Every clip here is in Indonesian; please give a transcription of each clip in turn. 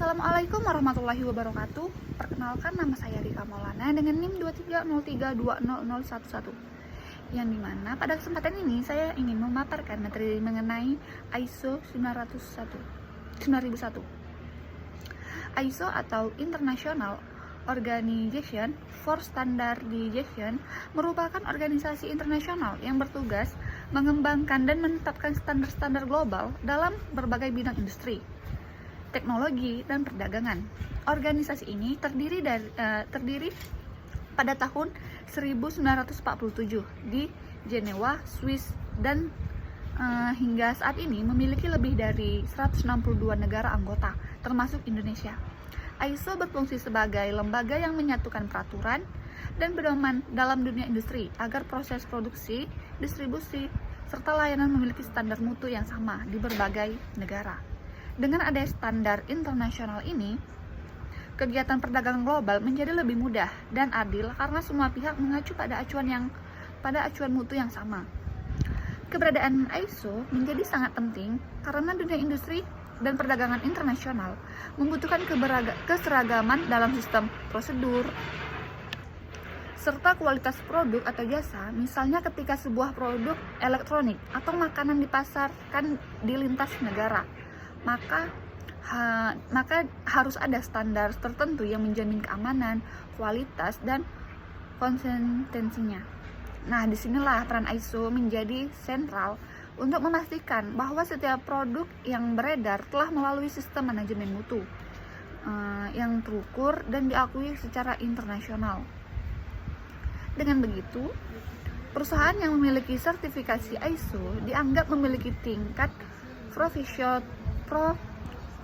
Assalamualaikum warahmatullahi wabarakatuh. Perkenalkan, nama saya Rika Maulana dengan NIM 2303200111, yang dimana pada kesempatan ini saya ingin memaparkan materi mengenai ISO 9001. ISO atau International Organization for Standardization merupakan organisasi internasional yang bertugas mengembangkan dan menetapkan standar-standar global dalam berbagai bidang industri, teknologi, dan perdagangan. Organisasi ini terdiri pada tahun 1947 di Jenewa, Swiss, dan hingga saat ini memiliki lebih dari 162 negara anggota, termasuk Indonesia. ISO berfungsi sebagai lembaga yang menyatukan peraturan dan pedoman dalam dunia industri agar proses produksi, distribusi, serta layanan memiliki standar mutu yang sama di berbagai negara. Dengan adanya standar internasional ini, kegiatan perdagangan global menjadi lebih mudah dan adil karena semua pihak mengacu pada acuan mutu yang sama. Keberadaan ISO menjadi sangat penting karena dunia industri dan perdagangan internasional membutuhkan keseragaman dalam sistem prosedur serta kualitas produk atau jasa. Misalnya ketika sebuah produk elektronik atau makanan dipasarkan di lintas negara, maka harus ada standar tertentu yang menjamin keamanan, kualitas, dan konsistensinya. Nah, disinilah peran ISO menjadi sentral untuk memastikan bahwa setiap produk yang beredar telah melalui sistem manajemen mutu yang terukur dan diakui secara internasional. Dengan begitu, perusahaan yang memiliki sertifikasi ISO dianggap memiliki tingkat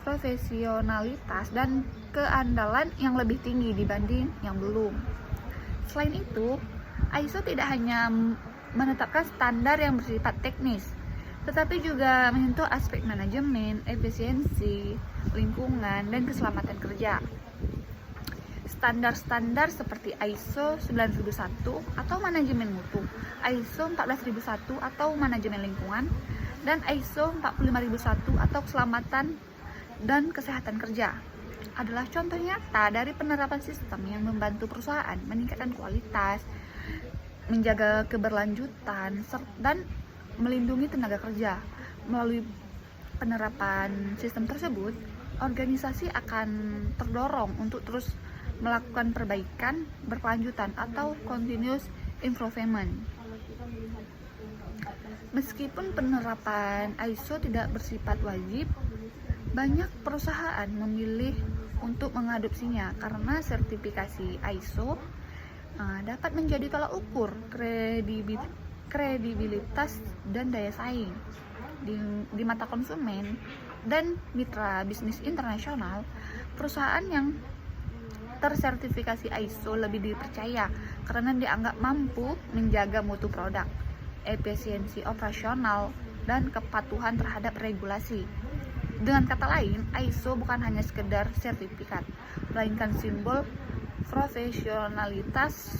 profesionalitas dan keandalan yang lebih tinggi dibanding yang belum. Selain itu, ISO tidak hanya menetapkan standar yang bersifat teknis, tetapi juga menyentuh aspek manajemen, efisiensi, lingkungan, dan keselamatan kerja. Standar-standar seperti ISO 9001 atau manajemen mutu, ISO 14001 atau manajemen lingkungan, dan ISO 45001 atau keselamatan dan kesehatan kerja adalah contoh nyata dari penerapan sistem yang membantu perusahaan meningkatkan kualitas, menjaga keberlanjutan, dan melindungi tenaga kerja. Melalui penerapan sistem tersebut, organisasi akan terdorong untuk terus melakukan perbaikan berkelanjutan atau continuous improvement. Meskipun penerapan ISO tidak bersifat wajib, banyak perusahaan memilih untuk mengadopsinya karena sertifikasi ISO dapat menjadi tolak ukur kredibilitas dan daya saing di mata konsumen dan mitra bisnis internasional. Perusahaan yang tersertifikasi ISO lebih dipercaya karena dianggap mampu menjaga mutu produk, efisiensi operasional, dan kepatuhan terhadap regulasi. Dengan kata lain, ISO bukan hanya sekedar sertifikat, melainkan simbol profesionalitas,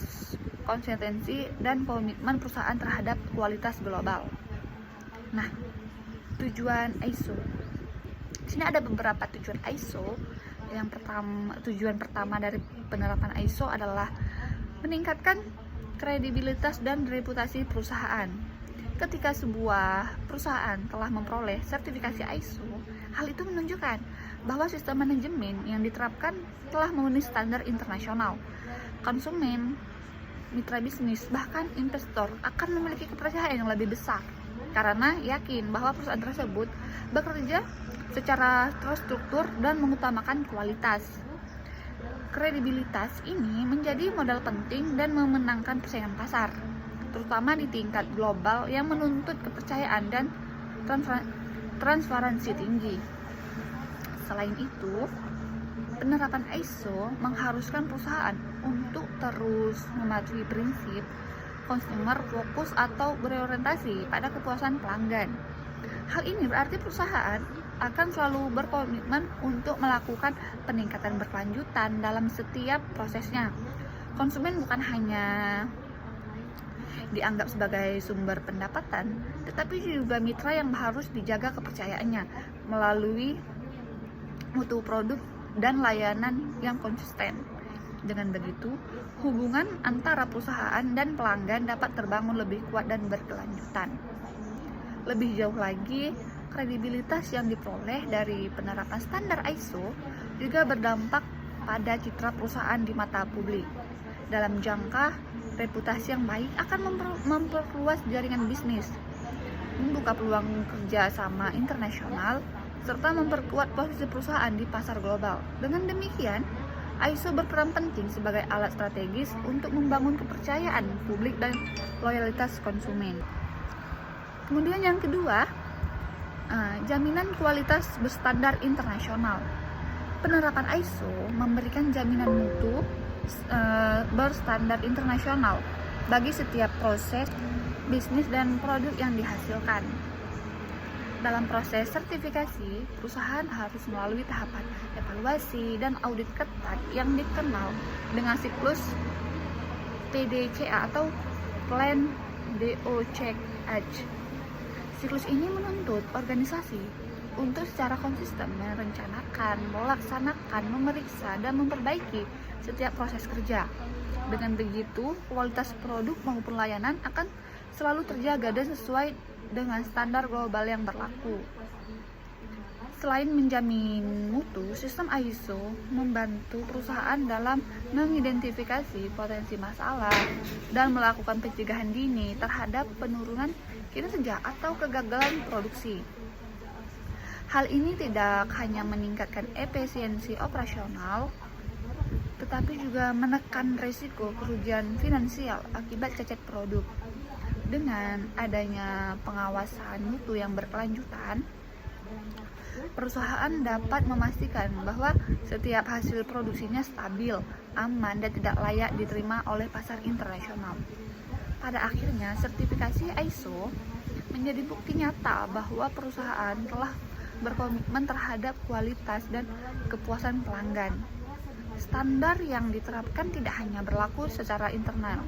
konsistensi, dan komitmen perusahaan terhadap kualitas global. Nah, tujuan ISO. Di sini ada beberapa tujuan ISO. Tujuan pertama dari penerapan ISO adalah meningkatkan kredibilitas dan reputasi perusahaan. Ketika sebuah perusahaan telah memperoleh sertifikasi ISO, hal itu menunjukkan bahwa sistem manajemen yang diterapkan telah memenuhi standar internasional. Konsumen, mitra bisnis, bahkan investor akan memiliki kepercayaan yang lebih besar karena yakin bahwa perusahaan tersebut bekerja secara terstruktur dan mengutamakan kualitas. Kredibilitas ini menjadi modal penting dan memenangkan persaingan pasar, terutama di tingkat global yang menuntut kepercayaan dan transparansi tinggi. Selain itu, penerapan ISO mengharuskan perusahaan untuk terus mematuhi prinsip consumer focus atau berorientasi pada kepuasan pelanggan. Hal ini berarti perusahaan akan selalu berkomitmen untuk melakukan peningkatan berkelanjutan dalam setiap prosesnya. Konsumen bukan hanya dianggap sebagai sumber pendapatan, tetapi juga mitra yang harus dijaga kepercayaannya melalui mutu produk dan layanan yang konsisten. Dengan begitu, hubungan antara perusahaan dan pelanggan dapat terbangun lebih kuat dan berkelanjutan. Lebih jauh lagi, kredibilitas yang diperoleh dari penerapan standar ISO juga berdampak pada citra perusahaan di mata publik. Dalam jangka, reputasi yang baik akan memperluas jaringan bisnis, membuka peluang kerja sama internasional, serta memperkuat posisi perusahaan di pasar global. Dengan demikian, ISO berperan penting sebagai alat strategis untuk membangun kepercayaan publik dan loyalitas konsumen. Kemudian yang kedua, jaminan kualitas berstandar internasional. Penerapan ISO memberikan jaminan mutu berstandar internasional bagi setiap proses bisnis dan produk yang dihasilkan. Dalam proses sertifikasi, perusahaan harus melalui tahapan evaluasi dan audit ketat yang dikenal dengan siklus PDCA atau Plan Do Check Age. Siklus ini menuntut organisasi untuk secara konsisten merencanakan, melaksanakan, memeriksa, dan memperbaiki setiap proses kerja. Dengan begitu, kualitas produk maupun layanan akan selalu terjaga dan sesuai dengan standar global yang berlaku. Selain menjamin mutu, sistem ISO membantu perusahaan dalam mengidentifikasi potensi masalah dan melakukan pencegahan dini terhadap penurunan kinerja atau kegagalan produksi. Hal ini tidak hanya meningkatkan efisiensi operasional, tetapi juga menekan risiko kerugian finansial akibat cacat produk. Dengan adanya pengawasan mutu yang berkelanjutan, perusahaan dapat memastikan bahwa setiap hasil produksinya stabil, aman, dan tidak layak diterima oleh pasar internasional. Pada akhirnya, sertifikasi ISO menjadi bukti nyata bahwa perusahaan telah berkomitmen terhadap kualitas dan kepuasan pelanggan. Standar yang diterapkan tidak hanya berlaku secara internal,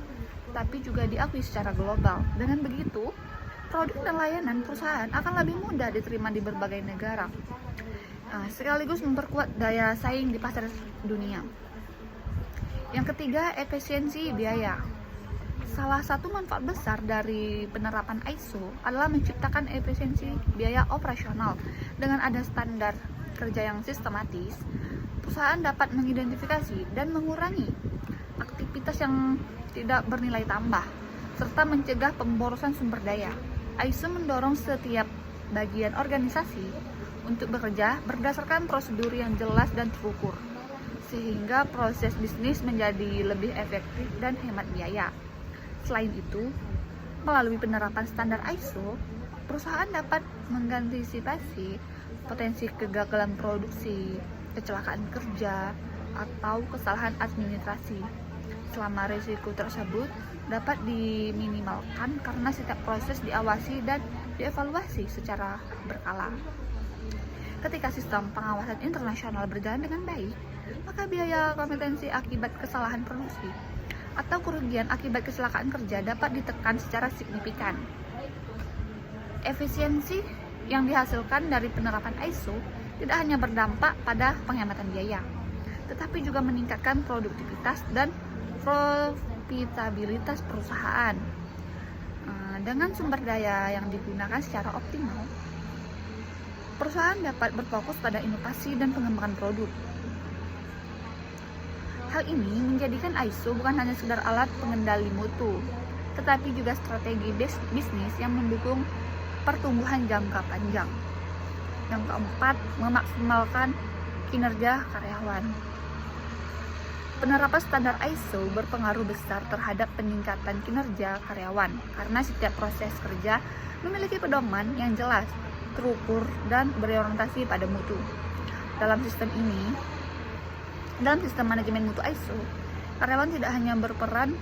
tapi juga diakui secara global. Dengan begitu, produk dan layanan perusahaan akan lebih mudah diterima di berbagai negara, sekaligus memperkuat daya saing di pasar dunia. Yang ketiga, efisiensi biaya. Salah satu manfaat besar dari penerapan ISO adalah menciptakan efisiensi biaya operasional. Dengan ada standar kerja yang sistematis, perusahaan dapat mengidentifikasi dan mengurangi aktivitas yang tidak bernilai tambah, serta mencegah pemborosan sumber daya. ISO mendorong setiap bagian organisasi untuk bekerja berdasarkan prosedur yang jelas dan terukur, sehingga proses bisnis menjadi lebih efektif dan hemat biaya. Selain itu, melalui penerapan standar ISO, perusahaan dapat mengantisipasi potensi kegagalan produksi, kecelakaan kerja, atau kesalahan administrasi. Selama risiko tersebut dapat diminimalkan karena setiap proses diawasi dan dievaluasi secara berkala. Ketika sistem pengawasan internasional berjalan dengan baik, maka biaya kompetensi akibat kesalahan produksi atau kerugian akibat kecelakaan kerja dapat ditekan secara signifikan. Efisiensi yang dihasilkan dari penerapan ISO tidak hanya berdampak pada penghematan biaya, tetapi juga meningkatkan produktivitas dan profitabilitas perusahaan. Dengan sumber daya yang digunakan secara optimal, perusahaan dapat berfokus pada inovasi dan pengembangan produk. Hal ini menjadikan ISO bukan hanya sekedar alat pengendali mutu, tetapi juga strategi bisnis yang mendukung pertumbuhan jangka panjang. Yang keempat, memaksimalkan kinerja karyawan. Penerapan standar ISO berpengaruh besar terhadap peningkatan kinerja karyawan karena setiap proses kerja memiliki pedoman yang jelas, terukur, dan berorientasi pada mutu. Dalam sistem manajemen mutu ISO, karyawan tidak hanya berperan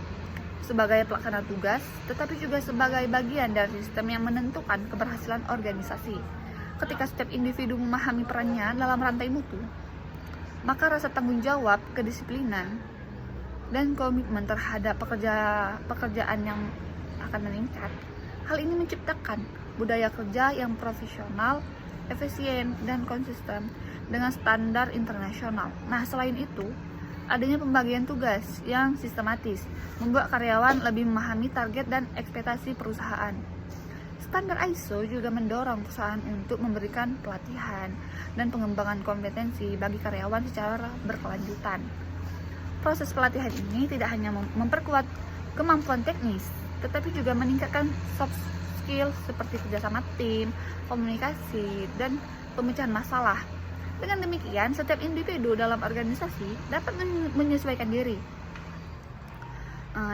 sebagai pelaksana tugas, tetapi juga sebagai bagian dari sistem yang menentukan keberhasilan organisasi. Ketika setiap individu memahami perannya dalam rantai mutu, maka rasa tanggung jawab, kedisiplinan, dan komitmen terhadap pekerjaan yang akan meningkat. Hal ini menciptakan budaya kerja yang profesional efisien, dan konsisten dengan standar internasional. Nah, selain itu, adanya pembagian tugas yang sistematis membuat karyawan lebih memahami target dan ekspektasi perusahaan. Standar ISO juga mendorong perusahaan untuk memberikan pelatihan dan pengembangan kompetensi bagi karyawan secara berkelanjutan. Proses pelatihan ini tidak hanya memperkuat kemampuan teknis, tetapi juga meningkatkan soft skill seperti kerjasama tim, komunikasi, dan pemecahan masalah. Dengan demikian, setiap individu dalam organisasi dapat menyesuaikan diri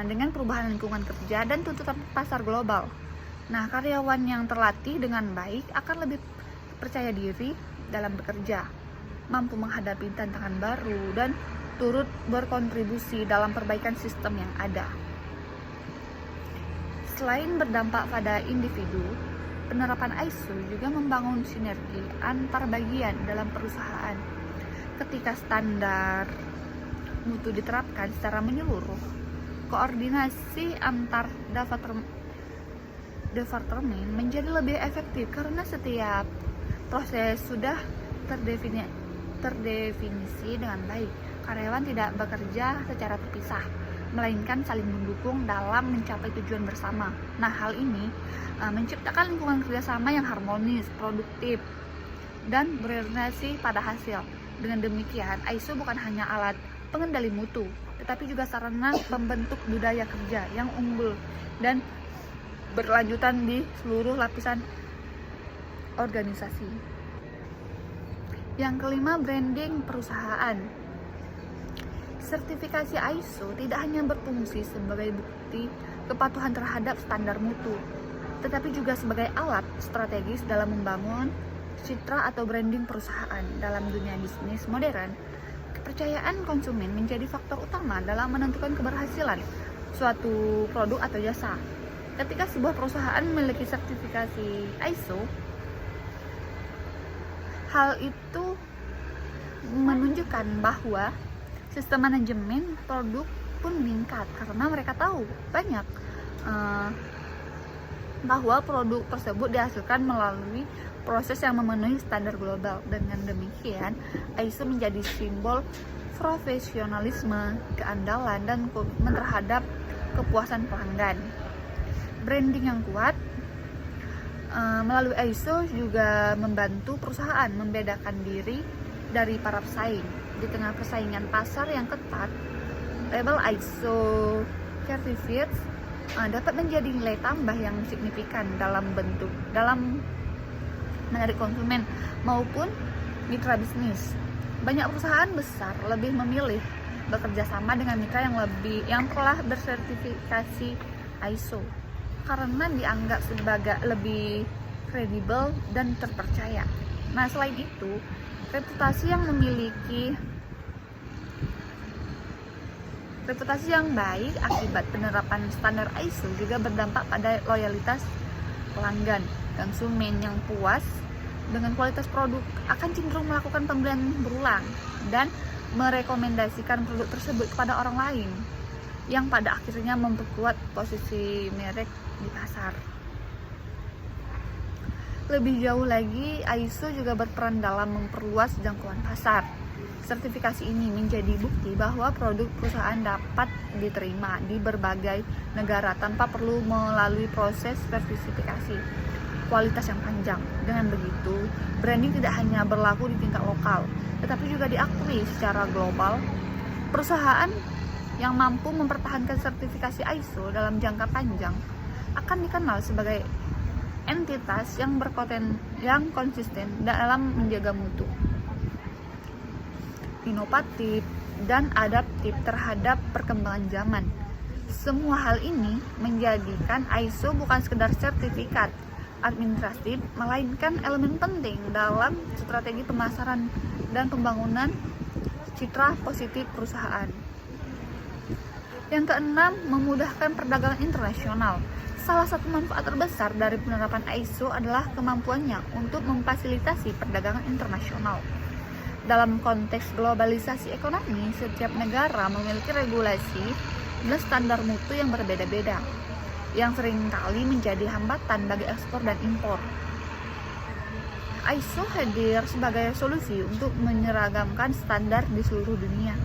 dengan perubahan lingkungan kerja dan tuntutan pasar global. Nah, karyawan yang terlatih dengan baik akan lebih percaya diri dalam bekerja, mampu menghadapi tantangan baru, dan turut berkontribusi dalam perbaikan sistem yang ada. Selain berdampak pada individu, penerapan ISO juga membangun sinergi antar bagian dalam perusahaan. Ketika standar mutu diterapkan secara menyeluruh, koordinasi antar departemen menjadi lebih efektif karena setiap proses sudah terdefinisi dengan baik. Karyawan tidak bekerja secara terpisah, melainkan saling mendukung dalam mencapai tujuan bersama. Nah, hal ini menciptakan lingkungan kerjasama yang harmonis, produktif, dan berorientasi pada hasil. Dengan demikian, ISO bukan hanya alat pengendali mutu, tetapi juga sarana pembentuk budaya kerja yang unggul dan berlanjutan di seluruh lapisan organisasi. Yang kelima, branding perusahaan. Sertifikasi ISO tidak hanya berfungsi sebagai bukti kepatuhan terhadap standar mutu, tetapi juga sebagai alat strategis dalam membangun citra atau branding perusahaan. Dalam dunia bisnis modern, kepercayaan konsumen menjadi faktor utama dalam menentukan keberhasilan suatu produk atau jasa. Ketika sebuah perusahaan memiliki sertifikasi ISO, hal itu menunjukkan bahwa sistem manajemen produk pun meningkat karena mereka tahu banyak bahwa produk tersebut dihasilkan melalui proses yang memenuhi standar global. Dengan demikian, ISO menjadi simbol profesionalisme, keandalan, dan komitmen terhadap kepuasan pelanggan. Branding yang kuat melalui ISO juga membantu perusahaan membedakan diri dari para pesaing. Di tengah persaingan pasar yang ketat, label ISO certified dapat menjadi nilai tambah yang signifikan dalam menarik konsumen maupun mitra bisnis. Banyak perusahaan besar lebih memilih bekerja sama dengan mitra yang telah bersertifikasi ISO karena dianggap sebagai lebih kredibel dan terpercaya. Nah, selain itu, reputasi yang baik akibat penerapan standar ISO juga berdampak pada loyalitas pelanggan. Konsumen yang puas dengan kualitas produk akan cenderung melakukan pembelian berulang dan merekomendasikan produk tersebut kepada orang lain, yang pada akhirnya memperkuat posisi merek di pasar. Lebih jauh lagi, ISO juga berperan dalam memperluas jangkauan pasar. Sertifikasi ini menjadi bukti bahwa produk perusahaan dapat diterima di berbagai negara tanpa perlu melalui proses sertifikasi kualitas yang panjang. Dengan begitu, branding tidak hanya berlaku di tingkat lokal, tetapi juga diakui secara global. Perusahaan yang mampu mempertahankan sertifikasi ISO dalam jangka panjang akan dikenal sebagai entitas yang konsisten dalam menjaga mutu, inovatif, dan adaptif terhadap perkembangan zaman. Semua hal ini menjadikan ISO bukan sekedar sertifikat administratif, melainkan elemen penting dalam strategi pemasaran dan pembangunan citra positif perusahaan. Yang keenam, memudahkan perdagangan internasional. Salah satu manfaat terbesar dari penerapan ISO adalah kemampuannya untuk memfasilitasi perdagangan internasional. Dalam konteks globalisasi ekonomi, setiap negara memiliki regulasi dan standar mutu yang berbeda-beda, yang seringkali menjadi hambatan bagi ekspor dan impor. ISO hadir sebagai solusi untuk menyeragamkan standar di seluruh dunia,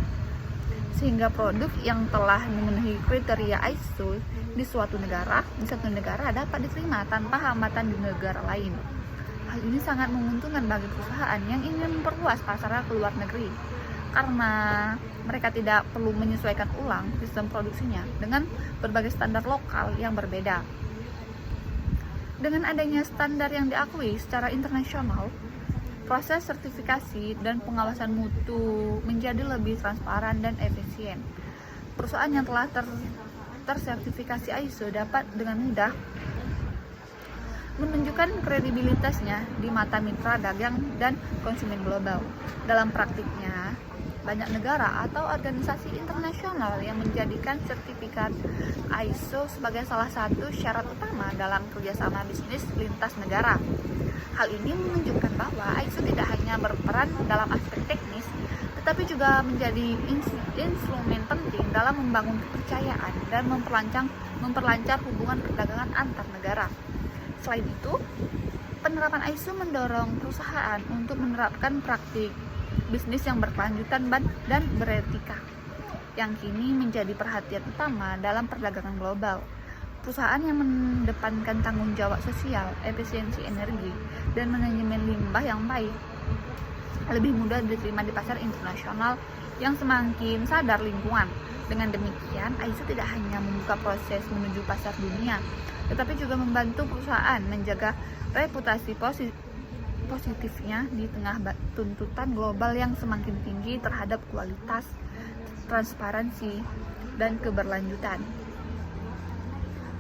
sehingga produk yang telah memenuhi kriteria ISO di satu negara dapat diterima tanpa hambatan di negara lain. Hal ini sangat menguntungkan bagi perusahaan yang ingin memperluas pasarnya ke luar negeri, karena mereka tidak perlu menyesuaikan ulang sistem produksinya dengan berbagai standar lokal yang berbeda. Dengan adanya standar yang diakui secara internasional, proses sertifikasi dan pengawasan mutu menjadi lebih transparan dan efisien. Perusahaan yang telah tersertifikasi ISO dapat dengan mudah menunjukkan kredibilitasnya di mata mitra dagang dan konsumen global. Dalam praktiknya, banyak negara atau organisasi internasional yang menjadikan sertifikat ISO sebagai salah satu syarat utama dalam kerjasama bisnis lintas negara. Hal ini menunjukkan bahwa ISO tidak hanya berperan dalam aspek teknis, tetapi juga menjadi instrumen penting dalam membangun kepercayaan dan memperlancar hubungan perdagangan antar negara. Selain itu, penerapan ISO mendorong perusahaan untuk menerapkan praktik bisnis yang berkelanjutan dan beretika, yang kini menjadi perhatian utama dalam perdagangan global. Perusahaan yang mengedepankan tanggung jawab sosial, efisiensi energi, dan manajemen limbah yang baik lebih mudah diterima di pasar internasional yang semakin sadar lingkungan. Dengan demikian, ISO tidak hanya membuka proses menuju pasar dunia, tetapi juga membantu perusahaan menjaga reputasi positifnya di tengah tuntutan global yang semakin tinggi terhadap kualitas, transparansi, dan keberlanjutan.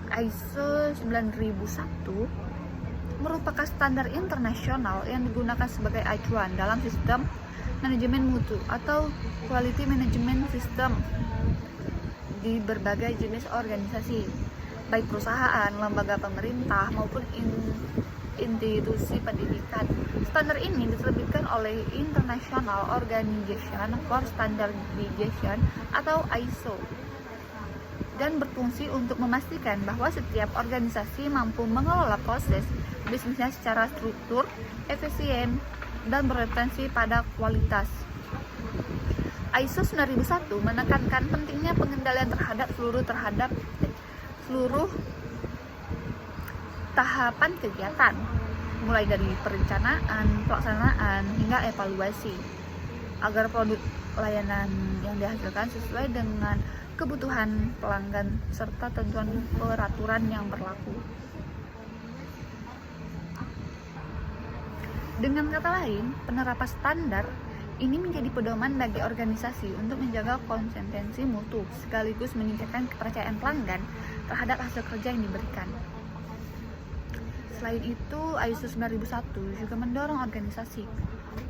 ISO 9001 merupakan standar internasional yang digunakan sebagai acuan dalam sistem manajemen mutu atau quality management system di berbagai jenis organisasi, baik perusahaan, lembaga pemerintah, maupun institusi pendidikan. Standar ini diterbitkan oleh International Organization for Standardization atau ISO dan berfungsi untuk memastikan bahwa setiap organisasi mampu mengelola proses bisnisnya secara struktur, efisien, dan berorientasi pada kualitas. ISO 9001 menekankan pentingnya pengendalian terhadap seluruh tahapan kegiatan, mulai dari perencanaan, pelaksanaan, hingga evaluasi, agar produk layanan yang dihasilkan sesuai dengan kebutuhan pelanggan serta tentuan peraturan yang berlaku. Dengan kata lain, penerapan standar ini menjadi pedoman bagi organisasi untuk menjaga konsistensi mutu sekaligus meningkatkan kepercayaan pelanggan terhadap hasil kerja yang diberikan. Selain itu, ISO 9001 juga mendorong organisasi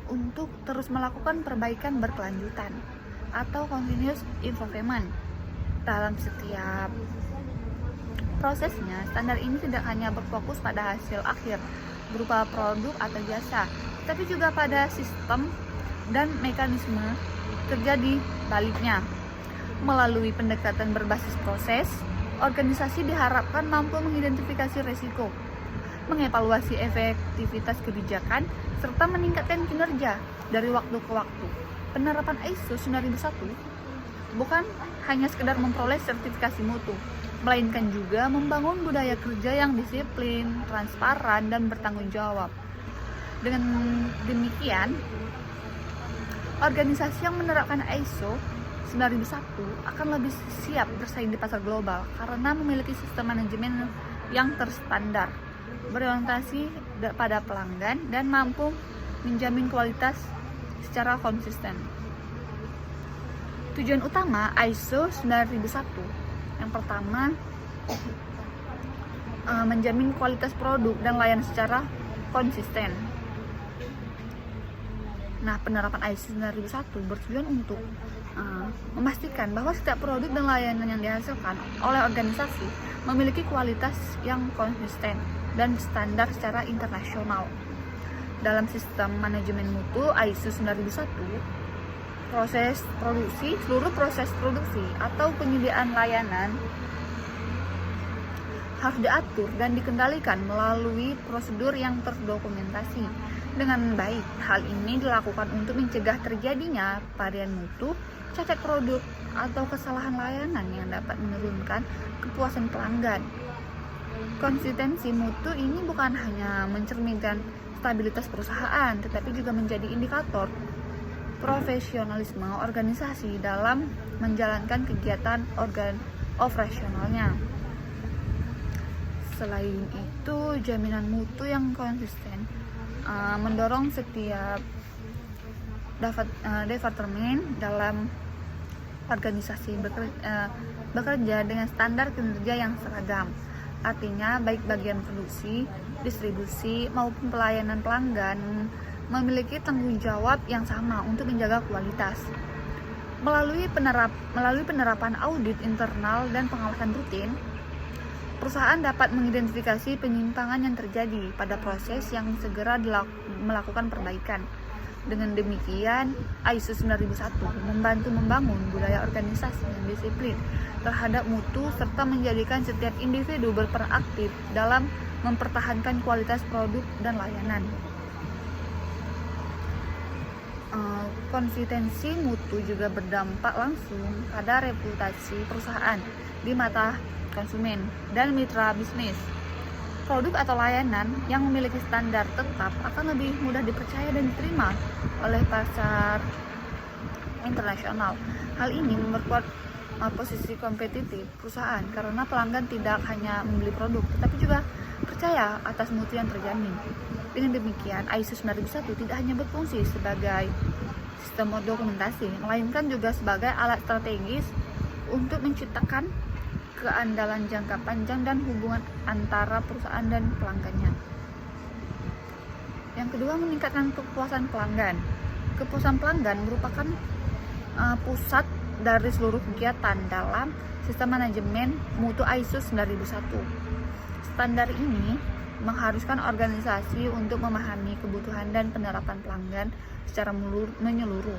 untuk terus melakukan perbaikan berkelanjutan atau continuous improvement dalam setiap prosesnya. Standar ini tidak hanya berfokus pada hasil akhir berupa produk atau jasa, tapi juga pada sistem dan mekanisme kerja di baliknya. Melalui pendekatan berbasis proses, organisasi diharapkan mampu mengidentifikasi risiko, mengevaluasi efektivitas kebijakan, serta meningkatkan kinerja dari waktu ke waktu. Penerapan ISO 9001 bukan hanya sekedar memperoleh sertifikasi mutu, melainkan juga membangun budaya kerja yang disiplin, transparan, dan bertanggung jawab. Dengan demikian, organisasi yang menerapkan ISO 9001 akan lebih siap bersaing di pasar global karena memiliki sistem manajemen yang terstandar, berorientasi pada pelanggan, dan mampu menjamin kualitas secara konsisten. Tujuan utama ISO 9001 yang pertama, menjamin kualitas produk dan layanan secara konsisten. Nah, penerapan ISO 9001 bertujuan untuk memastikan bahwa setiap produk dan layanan yang dihasilkan oleh organisasi memiliki kualitas yang konsisten dan standar secara internasional. Dalam sistem manajemen mutu ISO 9001, seluruh proses produksi atau penyediaan layanan harus diatur dan dikendalikan melalui prosedur yang terdokumentasi. dengan baik. Hal ini dilakukan untuk mencegah terjadinya varian mutu, cacat produk, atau kesalahan layanan yang dapat menurunkan kepuasan pelanggan. Konsistensi mutu ini bukan hanya mencerminkan stabilitas perusahaan, tetapi juga menjadi indikator profesionalisme organisasi dalam menjalankan kegiatan operasionalnya. Selain itu, jaminan mutu yang konsisten mendorong setiap departemen dalam organisasi bekerja dengan standar kinerja yang seragam. Artinya, baik bagian produksi, distribusi, maupun pelayanan pelanggan memiliki tanggung jawab yang sama untuk menjaga kualitas. Melalui penerapan audit internal dan pengawasan rutin, perusahaan dapat mengidentifikasi penyimpangan yang terjadi pada proses yang segera melakukan perbaikan. Dengan demikian, ISO 9001 membantu membangun budaya organisasi yang disiplin terhadap mutu serta menjadikan setiap individu berperan aktif dalam mempertahankan kualitas produk dan layanan. Konsistensi mutu juga berdampak langsung pada reputasi perusahaan di mata konsumen dan mitra bisnis. Produk atau layanan yang memiliki standar tetap akan lebih mudah dipercaya dan diterima oleh pasar internasional. Hal ini memperkuat posisi kompetitif perusahaan karena pelanggan tidak hanya membeli produk, tetapi juga percaya atas mutu yang terjamin. Dengan demikian, ISO 9001 tidak hanya berfungsi sebagai sistem dokumentasi, melainkan juga sebagai alat strategis untuk menciptakan keandalan jangka panjang dan hubungan antara perusahaan dan pelanggannya. Yang kedua, meningkatkan kepuasan pelanggan. Kepuasan pelanggan merupakan pusat dari seluruh kegiatan dalam sistem manajemen mutu ISO 9001. Standar ini mengharuskan organisasi untuk memahami kebutuhan dan penerapan pelanggan secara menyeluruh,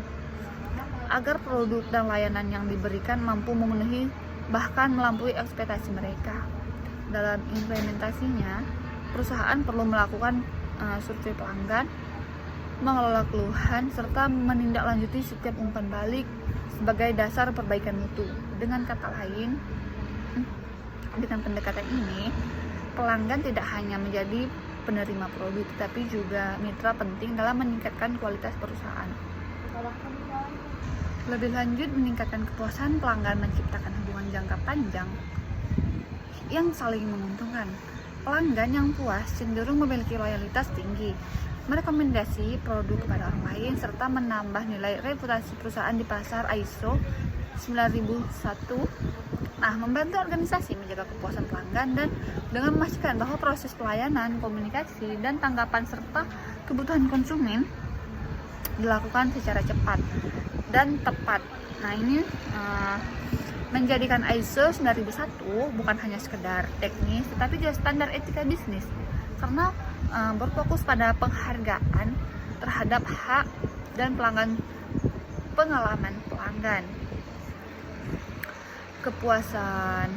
agar produk dan layanan yang diberikan mampu memenuhi bahkan melampaui ekspektasi mereka. Dalam implementasinya, perusahaan perlu melakukan survei pelanggan, mengelola keluhan, serta menindaklanjuti setiap umpan balik sebagai dasar perbaikan mutu. Dengan kata lain, dengan pendekatan ini, pelanggan tidak hanya menjadi penerima produk, tetapi juga mitra penting dalam meningkatkan kualitas perusahaan. Lebih lanjut, meningkatkan kepuasan pelanggan menciptakan hubungan jangka panjang yang saling menguntungkan. Pelanggan yang puas cenderung memiliki loyalitas tinggi, merekomendasi produk kepada orang lain, serta menambah nilai reputasi perusahaan di pasar ISO 9001. Membantu organisasi menjaga kepuasan pelanggan dan dengan memastikan bahwa proses pelayanan, komunikasi, dan tanggapan serta kebutuhan konsumen dilakukan secara cepat dan tepat. Ini menjadikan ISO 9001 bukan hanya sekedar teknis, tetapi juga standar etika bisnis karena berfokus pada penghargaan terhadap hak dan pengalaman pelanggan. Kepuasan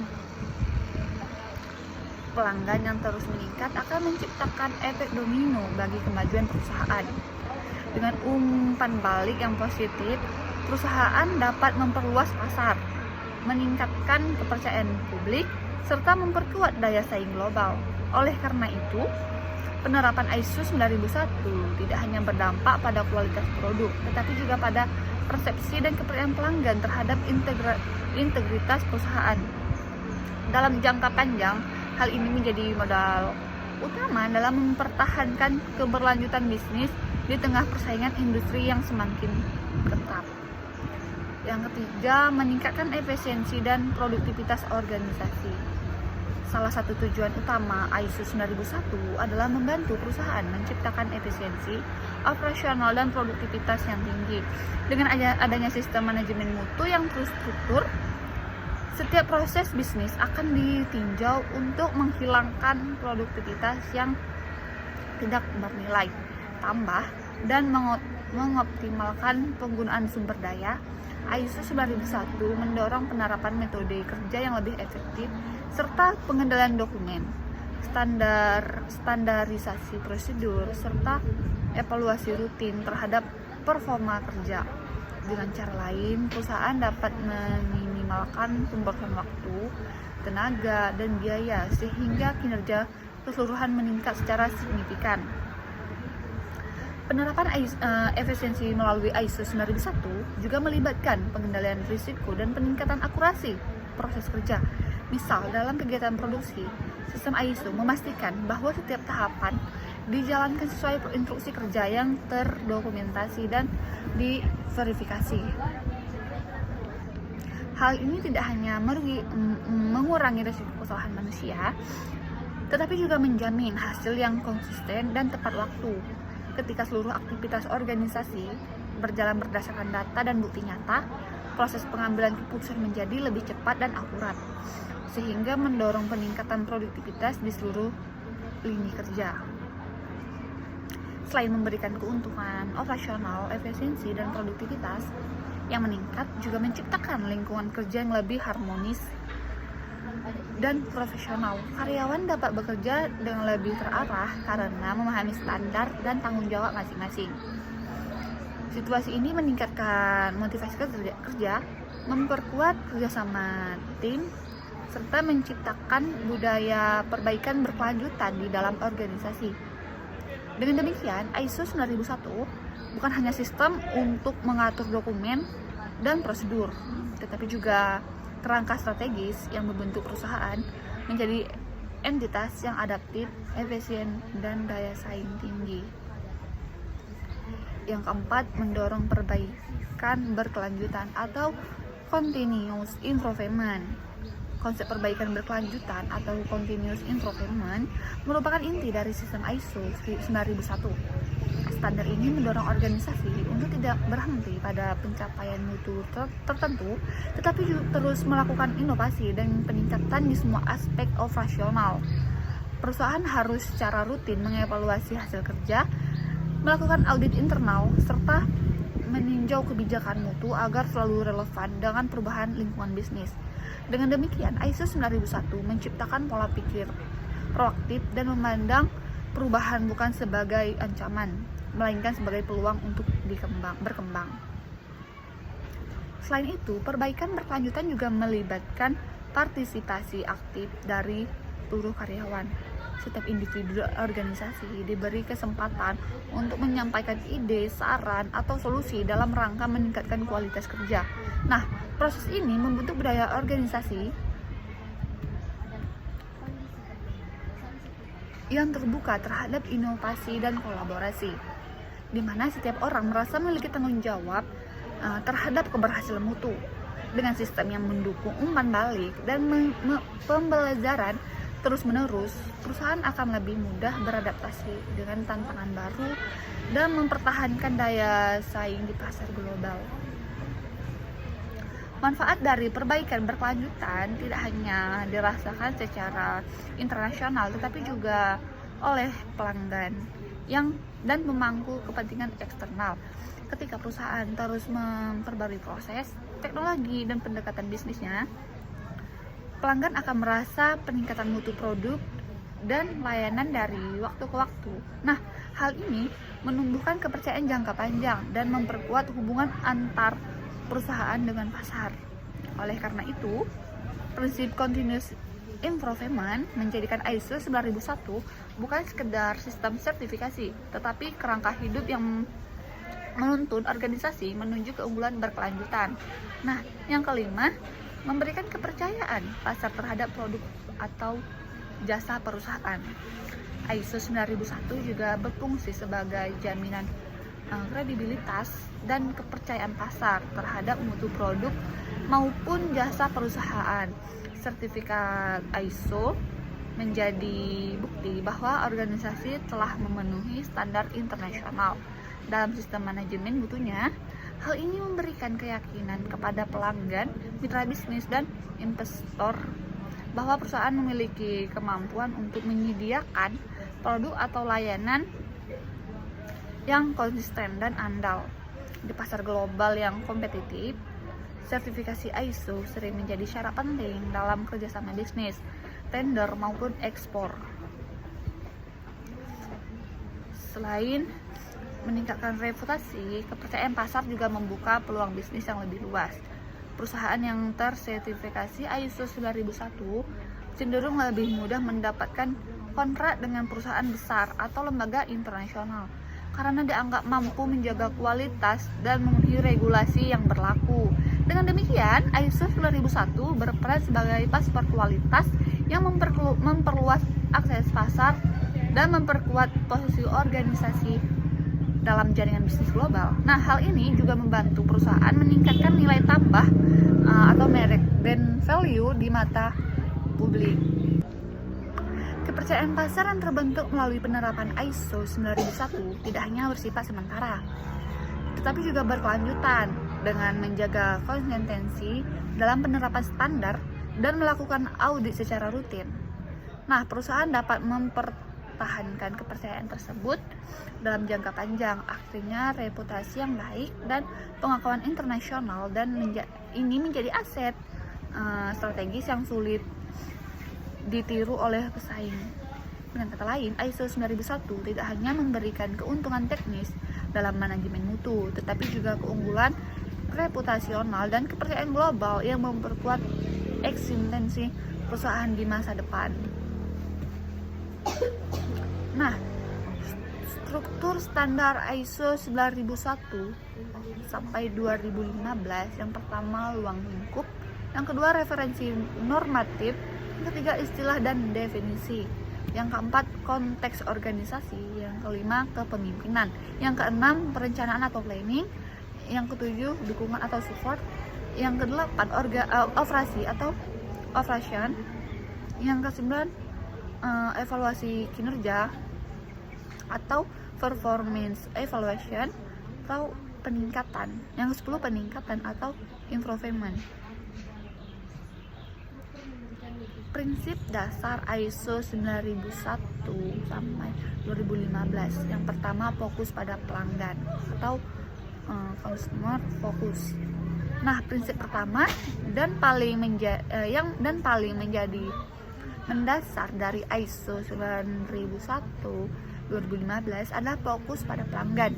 pelanggan yang terus meningkat akan menciptakan efek domino bagi kemajuan perusahaan. Dengan umpan balik yang positif, perusahaan dapat memperluas pasar, meningkatkan kepercayaan publik, serta memperkuat daya saing global. Oleh karena itu, penerapan ISO 9001 tidak hanya berdampak pada kualitas produk, tetapi juga pada persepsi dan kepercayaan pelanggan terhadap integritas perusahaan. Dalam jangka panjang, hal ini menjadi modal utama dalam mempertahankan keberlanjutan bisnis di tengah persaingan industri yang semakin ketat. Yang ketiga, meningkatkan efisiensi dan produktivitas organisasi. Salah satu tujuan utama ISO 9001 adalah membantu perusahaan menciptakan efisiensi, operasional, dan produktivitas yang tinggi. Dengan adanya sistem manajemen mutu yang terstruktur, setiap proses bisnis akan ditinjau untuk menghilangkan produktivitas yang tidak bernilai tambah dan mengoptimalkan penggunaan sumber daya. ISO 9001 mendorong penerapan metode kerja yang lebih efektif serta pengendalian dokumen, standarisasi prosedur, serta evaluasi rutin terhadap performa kerja. Dengan cara lain, perusahaan dapat meminimalkan pemborosan waktu, tenaga, dan biaya sehingga kinerja keseluruhan meningkat secara signifikan. Penerapan efisiensi melalui ISO 9001 juga melibatkan pengendalian risiko dan peningkatan akurasi proses kerja. Misal, dalam kegiatan produksi, sistem ISO memastikan bahwa setiap tahapan dijalankan sesuai instruksi kerja yang terdokumentasi dan diverifikasi. Hal ini tidak hanya mengurangi risiko kesalahan manusia, tetapi juga menjamin hasil yang konsisten dan tepat waktu. Ketika seluruh aktivitas organisasi berjalan berdasarkan data dan bukti nyata, proses pengambilan keputusan menjadi lebih cepat dan akurat, sehingga mendorong peningkatan produktivitas di seluruh lini kerja. Selain memberikan keuntungan operasional, efisiensi, dan produktivitas yang meningkat, juga menciptakan lingkungan kerja yang lebih harmonis dan profesional. Karyawan dapat bekerja dengan lebih terarah karena memahami standar dan tanggung jawab masing-masing. Situasi ini meningkatkan motivasi kerja, memperkuat kerjasama tim, serta menciptakan budaya perbaikan berkelanjutan di dalam organisasi. Dengan demikian, ISO 9001 bukan hanya sistem untuk mengatur dokumen dan prosedur, tetapi juga kerangka strategis yang membentuk perusahaan menjadi entitas yang adaptif, efisien, dan daya saing tinggi. Yang keempat, mendorong perbaikan berkelanjutan atau continuous improvement. Konsep perbaikan berkelanjutan atau continuous improvement merupakan inti dari sistem ISO 9001. Standar ini mendorong organisasi untuk tidak berhenti pada pencapaian mutu tertentu, tetapi juga terus melakukan inovasi dan peningkatan di semua aspek operasional. Perusahaan harus secara rutin mengevaluasi hasil kerja, melakukan audit internal, serta meninjau kebijakan mutu agar selalu relevan dengan perubahan lingkungan bisnis. Dengan demikian, ISO 9001 menciptakan pola pikir proaktif dan memandang perubahan bukan sebagai ancaman, melainkan sebagai peluang untuk berkembang. Selain itu, perbaikan berkelanjutan juga melibatkan partisipasi aktif dari seluruh karyawan. Setiap individu organisasi diberi kesempatan untuk menyampaikan ide, saran, atau solusi dalam rangka meningkatkan kualitas kerja. Nah, proses ini membentuk budaya organisasi yang terbuka terhadap inovasi dan kolaborasi, di mana setiap orang merasa memiliki tanggung jawab terhadap keberhasilan mutu. Dengan sistem yang mendukung umpan balik dan pembelajaran terus-menerus, perusahaan akan lebih mudah beradaptasi dengan tantangan baru dan mempertahankan daya saing di pasar global. Manfaat dari perbaikan berkelanjutan tidak hanya dirasakan secara internasional, tetapi juga oleh pelanggan dan pemangku kepentingan eksternal. Ketika perusahaan terus memperbarui proses, teknologi, dan pendekatan bisnisnya, pelanggan akan merasa peningkatan mutu produk dan layanan dari waktu ke waktu. Nah, hal ini menumbuhkan kepercayaan jangka panjang dan memperkuat hubungan antar perusahaan dengan pasar. Oleh karena itu, prinsip continuous improvement menjadikan ISO 9001 bukan sekedar sistem sertifikasi, tetapi kerangka hidup yang menuntun organisasi menuju keunggulan berkelanjutan. Nah, yang kelima, memberikan kepercayaan pasar terhadap produk atau jasa perusahaan. ISO 9001 juga berfungsi sebagai jaminan kredibilitas dan kepercayaan pasar terhadap mutu produk maupun jasa perusahaan. Sertifikat ISO menjadi bukti bahwa organisasi telah memenuhi standar internasional dalam sistem manajemen mutunya. Hal ini memberikan keyakinan kepada pelanggan, mitra bisnis, dan investor bahwa perusahaan memiliki kemampuan untuk menyediakan produk atau layanan yang konsisten dan andal. Di pasar global yang kompetitif, sertifikasi ISO sering menjadi syarat penting dalam kerjasama bisnis, tender, maupun ekspor. Selain meningkatkan reputasi, kepercayaan pasar juga membuka peluang bisnis yang lebih luas. Perusahaan yang tersertifikasi ISO 9001 cenderung lebih mudah mendapatkan kontrak dengan perusahaan besar atau lembaga internasional karena dianggap mampu menjaga kualitas dan memenuhi regulasi yang berlaku. Dengan demikian, ISO 9001 berperan sebagai paspor kualitas yang memperluas akses pasar dan memperkuat posisi organisasi dalam jaringan bisnis global. Nah, hal ini juga membantu perusahaan meningkatkan nilai tambah atau merek brand value di mata publik. Kepercayaan pasar yang terbentuk melalui penerapan ISO 9001 tidak hanya bersifat sementara, tetapi juga berkelanjutan dengan menjaga konsistensi dalam penerapan standar dan melakukan audit secara rutin. Nah, perusahaan dapat mempertahankan kepercayaan tersebut dalam jangka panjang, artinya reputasi yang baik dan pengakuan internasional, dan ini menjadi aset strategis yang sulit ditiru oleh pesaing. Dengan kata lain, ISO 9001 tidak hanya memberikan keuntungan teknis dalam manajemen mutu, tetapi juga keunggulan reputasional dan kepercayaan global yang memperkuat eksistensi perusahaan di masa depan. Nah, struktur standar ISO 9001 sampai 2015, yang pertama ruang lingkup, yang kedua referensi normatif, yang ketiga istilah dan definisi, yang keempat konteks organisasi, yang kelima kepemimpinan, yang keenam perencanaan atau planning, yang ketujuh dukungan atau support, yang kedelapan operasi atau operation, yang kesembilan evaluasi kinerja atau performance evaluation atau peningkatan, yang ke-10 peningkatan atau improvement. Prinsip dasar ISO 9001 sampai 2015. Yang pertama, fokus pada pelanggan atau consumer focus. Nah, prinsip pertama dan paling menjadi mendasar dari ISO 9001 2015 adalah fokus pada pelanggan.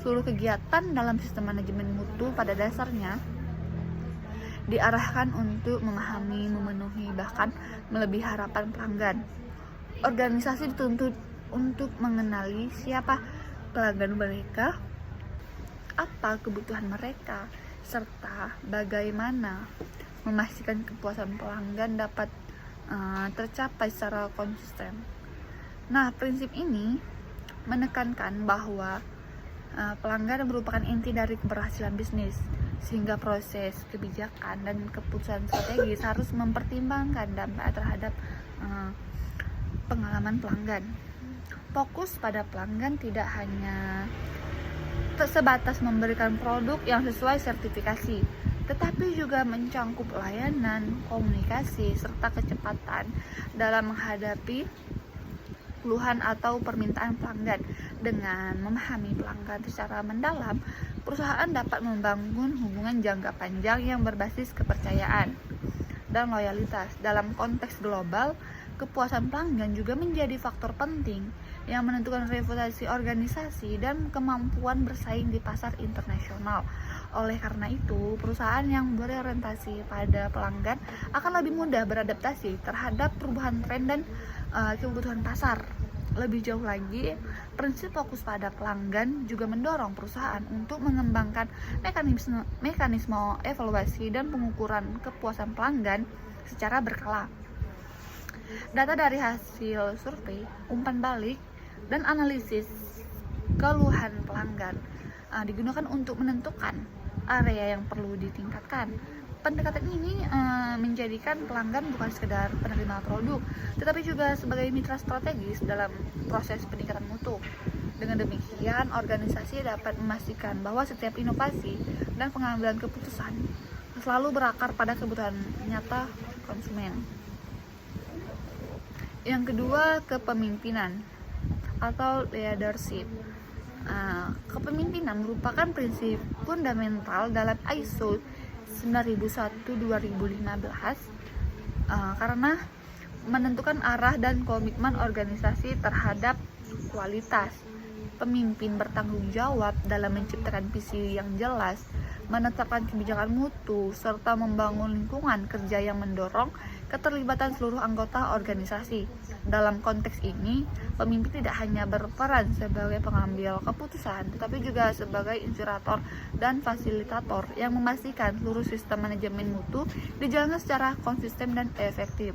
Seluruh kegiatan dalam sistem manajemen mutu pada dasarnya diarahkan untuk memahami, memenuhi, bahkan melebihi harapan pelanggan. Organisasi dituntut untuk mengenali siapa pelanggan mereka, apa kebutuhan mereka, serta bagaimana memastikan kepuasan pelanggan dapat tercapai secara konsisten. Nah, prinsip ini menekankan bahwa pelanggan merupakan inti dari keberhasilan bisnis, sehingga proses kebijakan dan keputusan strategis harus mempertimbangkan dampak terhadap pengalaman pelanggan. Fokus pada pelanggan tidak hanya sebatas memberikan produk yang sesuai sertifikasi, tetapi juga mencangkup layanan, komunikasi, serta kecepatan dalam menghadapi keluhan atau permintaan pelanggan. Dengan memahami pelanggan secara mendalam, perusahaan dapat membangun hubungan jangka panjang yang berbasis kepercayaan dan loyalitas. Dalam konteks global, kepuasan pelanggan juga menjadi faktor penting yang menentukan reputasi organisasi dan kemampuan bersaing di pasar internasional. Oleh karena itu, perusahaan yang berorientasi pada pelanggan akan lebih mudah beradaptasi terhadap perubahan tren dan kebutuhan pasar. Lebih jauh lagi, prinsip fokus pada pelanggan juga mendorong perusahaan untuk mengembangkan mekanisme evaluasi dan pengukuran kepuasan pelanggan secara berkala. Data dari hasil survei, umpan balik, dan analisis keluhan pelanggan digunakan untuk menentukan area yang perlu ditingkatkan. Pendekatan ini menjadikan pelanggan bukan sekedar penerima produk, tetapi juga sebagai mitra strategis dalam proses peningkatan mutu. Dengan demikian, organisasi dapat memastikan bahwa setiap inovasi dan pengambilan keputusan selalu berakar pada kebutuhan nyata konsumen. Yang kedua, kepemimpinan atau leadership. Kepemimpinan merupakan prinsip fundamental dalam ISO 9001-2015 karena menentukan arah dan komitmen organisasi terhadap kualitas, Pemimpin bertanggung jawab dalam menciptakan visi yang jelas, menetapkan kebijakan mutu, serta membangun lingkungan kerja yang mendorong keterlibatan seluruh anggota organisasi. Dalam konteks ini, pemimpin tidak hanya berperan sebagai pengambil keputusan, tetapi juga sebagai inspirator dan fasilitator yang memastikan seluruh sistem manajemen mutu dijalankan secara konsisten dan efektif.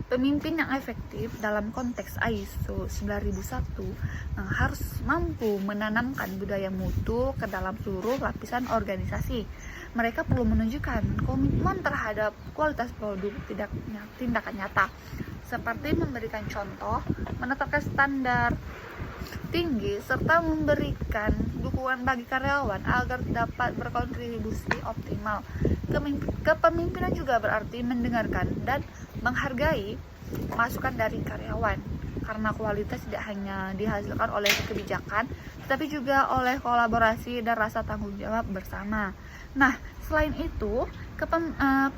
Pemimpin yang efektif dalam konteks ISO 9001 harus mampu menanamkan budaya mutu ke dalam seluruh lapisan organisasi. Mereka perlu menunjukkan komitmen terhadap kualitas produk, tindakan nyata, seperti memberikan contoh, menetapkan standar tinggi, serta memberikan dukungan bagi karyawan agar dapat berkontribusi optimal. Kepemimpinan juga berarti mendengarkan dan menghargai masukan dari karyawan, karena kualitas tidak hanya dihasilkan oleh kebijakan, tetapi juga oleh kolaborasi dan rasa tanggung jawab bersama. Nah, selain itu,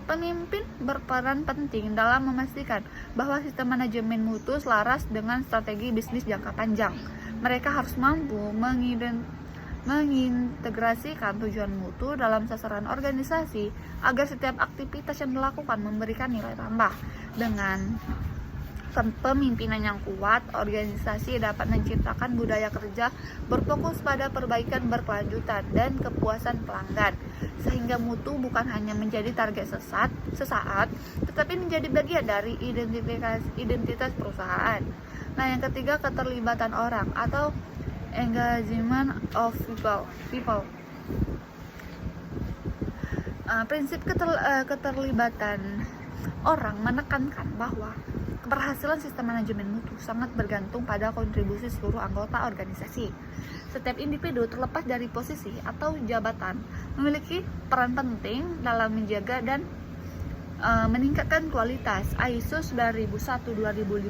pemimpin berperan penting dalam memastikan bahwa sistem manajemen mutu selaras dengan strategi bisnis jangka panjang. Mereka harus mampu mengintegrasikan tujuan mutu dalam sasaran organisasi agar setiap aktivitas yang dilakukan memberikan nilai tambah. Dengan kepemimpinan yang kuat, organisasi dapat menciptakan budaya kerja berfokus pada perbaikan berkelanjutan dan kepuasan pelanggan, sehingga mutu bukan hanya menjadi target sesaat, tetapi menjadi bagian dari identitas perusahaan. Nah, yang ketiga, keterlibatan orang atau engagement of people. Prinsip keterlibatan orang menekankan bahwa keberhasilan sistem manajemen mutu sangat bergantung pada kontribusi seluruh anggota organisasi. Setiap individu, terlepas dari posisi atau jabatan, memiliki peran penting dalam menjaga dan meningkatkan kualitas. ISO 9001-2015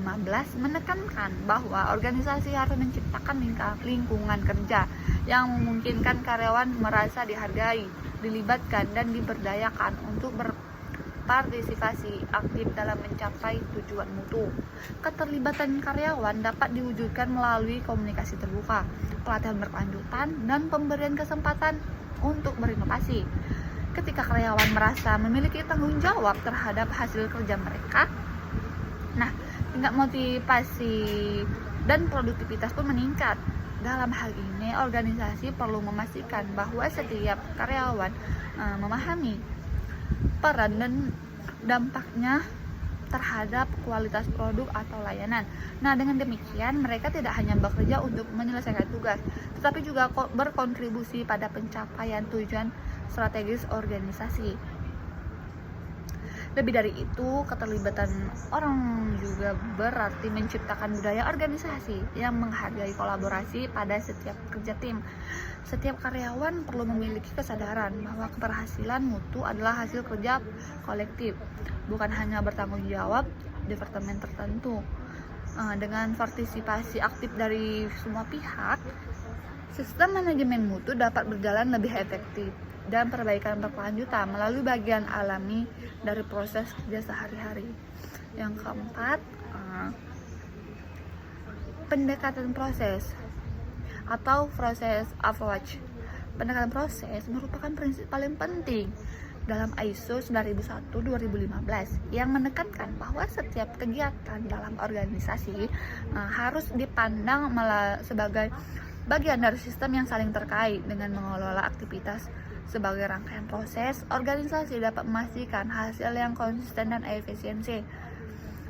menekankan bahwa organisasi harus menciptakan lingkungan kerja yang memungkinkan karyawan merasa dihargai, dilibatkan, dan diberdayakan untuk berpartisipasi aktif dalam mencapai tujuan mutu. Keterlibatan karyawan dapat diwujudkan melalui komunikasi terbuka, pelatihan berkelanjutan, dan pemberian kesempatan untuk berinovasi. Ketika karyawan merasa memiliki tanggung jawab terhadap hasil kerja mereka, nah, tingkat motivasi dan produktivitas pun meningkat. Dalam hal ini, organisasi perlu memastikan bahwa setiap karyawan memahami peran dan dampaknya terhadap kualitas produk atau layanan. Nah, dengan demikian mereka tidak hanya bekerja untuk menyelesaikan tugas, tetapi juga berkontribusi pada pencapaian tujuan strategis organisasi. Lebih dari itu, keterlibatan orang juga berarti menciptakan budaya organisasi yang menghargai kolaborasi pada setiap kerja tim. Setiap karyawan perlu memiliki kesadaran bahwa keberhasilan mutu adalah hasil kerja kolektif, bukan hanya bertanggung jawab departemen tertentu. Dengan partisipasi aktif dari semua pihak, sistem manajemen mutu dapat berjalan lebih efektif dan perbaikan berkelanjutan melalui bagian alami dari proses kerja sehari-hari. Yang keempat, pendekatan proses atau proses approach. Pendekatan proses merupakan prinsip paling penting dalam ISO 9001-2015 yang menekankan bahwa setiap kegiatan dalam organisasi harus dipandang sebagai bagian dari sistem yang saling terkait. Dengan mengelola aktivitas sebagai rangkaian proses, organisasi dapat memastikan hasil yang konsisten dan efisiensi.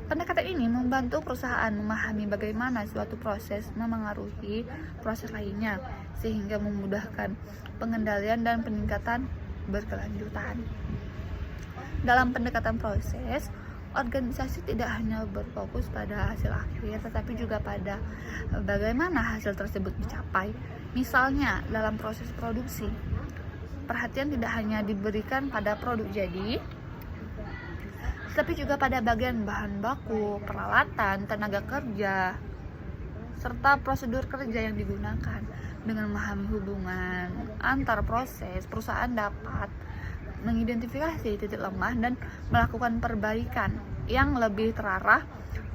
Pendekatan ini membantu perusahaan memahami bagaimana suatu proses memengaruhi proses lainnya, sehingga memudahkan pengendalian dan peningkatan berkelanjutan. Dalam pendekatan proses, organisasi tidak hanya berfokus pada hasil akhir, tetapi juga pada bagaimana hasil tersebut dicapai. Misalnya, dalam proses produksi, perhatian tidak hanya diberikan pada produk jadi, tapi juga pada bagian bahan baku, peralatan, tenaga kerja, serta prosedur kerja yang digunakan. Dengan memahami hubungan antar proses, perusahaan dapat mengidentifikasi titik lemah dan melakukan perbaikan yang lebih terarah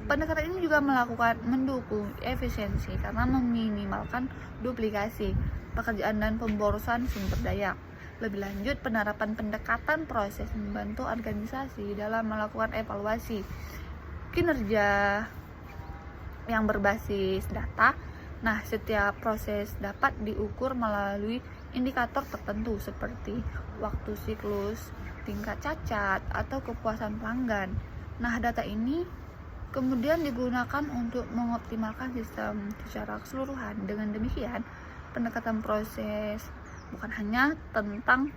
Pendekatan ini juga mendukung efisiensi karena meminimalkan duplikasi pekerjaan dan pemborosan sumber daya. Lebih lanjut, penerapan pendekatan proses membantu organisasi dalam melakukan evaluasi kinerja yang berbasis data. Nah, setiap proses dapat diukur melalui indikator tertentu seperti waktu siklus, tingkat cacat, atau kepuasan pelanggan. Nah, data ini kemudian digunakan untuk mengoptimalkan sistem secara keseluruhan. Dengan demikian, pendekatan proses bukan hanya tentang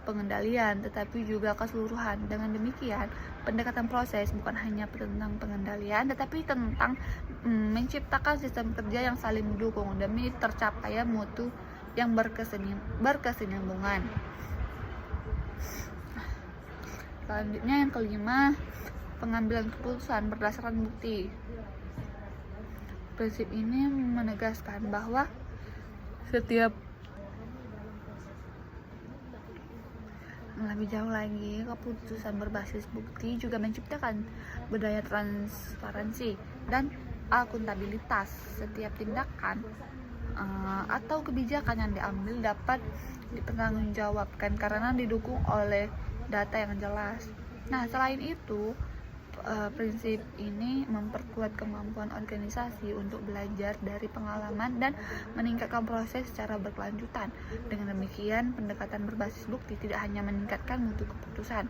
pengendalian, tetapi juga keseluruhan. Dengan demikian, pendekatan proses bukan hanya tentang pengendalian, tetapi tentang menciptakan sistem kerja yang saling mendukung demi tercapainya mutu yang berkesinambungan. Selanjutnya yang kelima, pengambilan keputusan berdasarkan bukti. Prinsip ini menegaskan bahwa setiap lebih jauh lagi, keputusan berbasis bukti juga menciptakan budaya transparansi dan akuntabilitas. Setiap tindakan atau kebijakan yang diambil dapat dipertanggungjawabkan karena didukung oleh data yang jelas. Nah, selain itu, prinsip ini memperkuat kemampuan organisasi untuk belajar dari pengalaman dan meningkatkan proses secara berkelanjutan. Dengan demikian, pendekatan berbasis bukti tidak hanya meningkatkan mutu keputusan,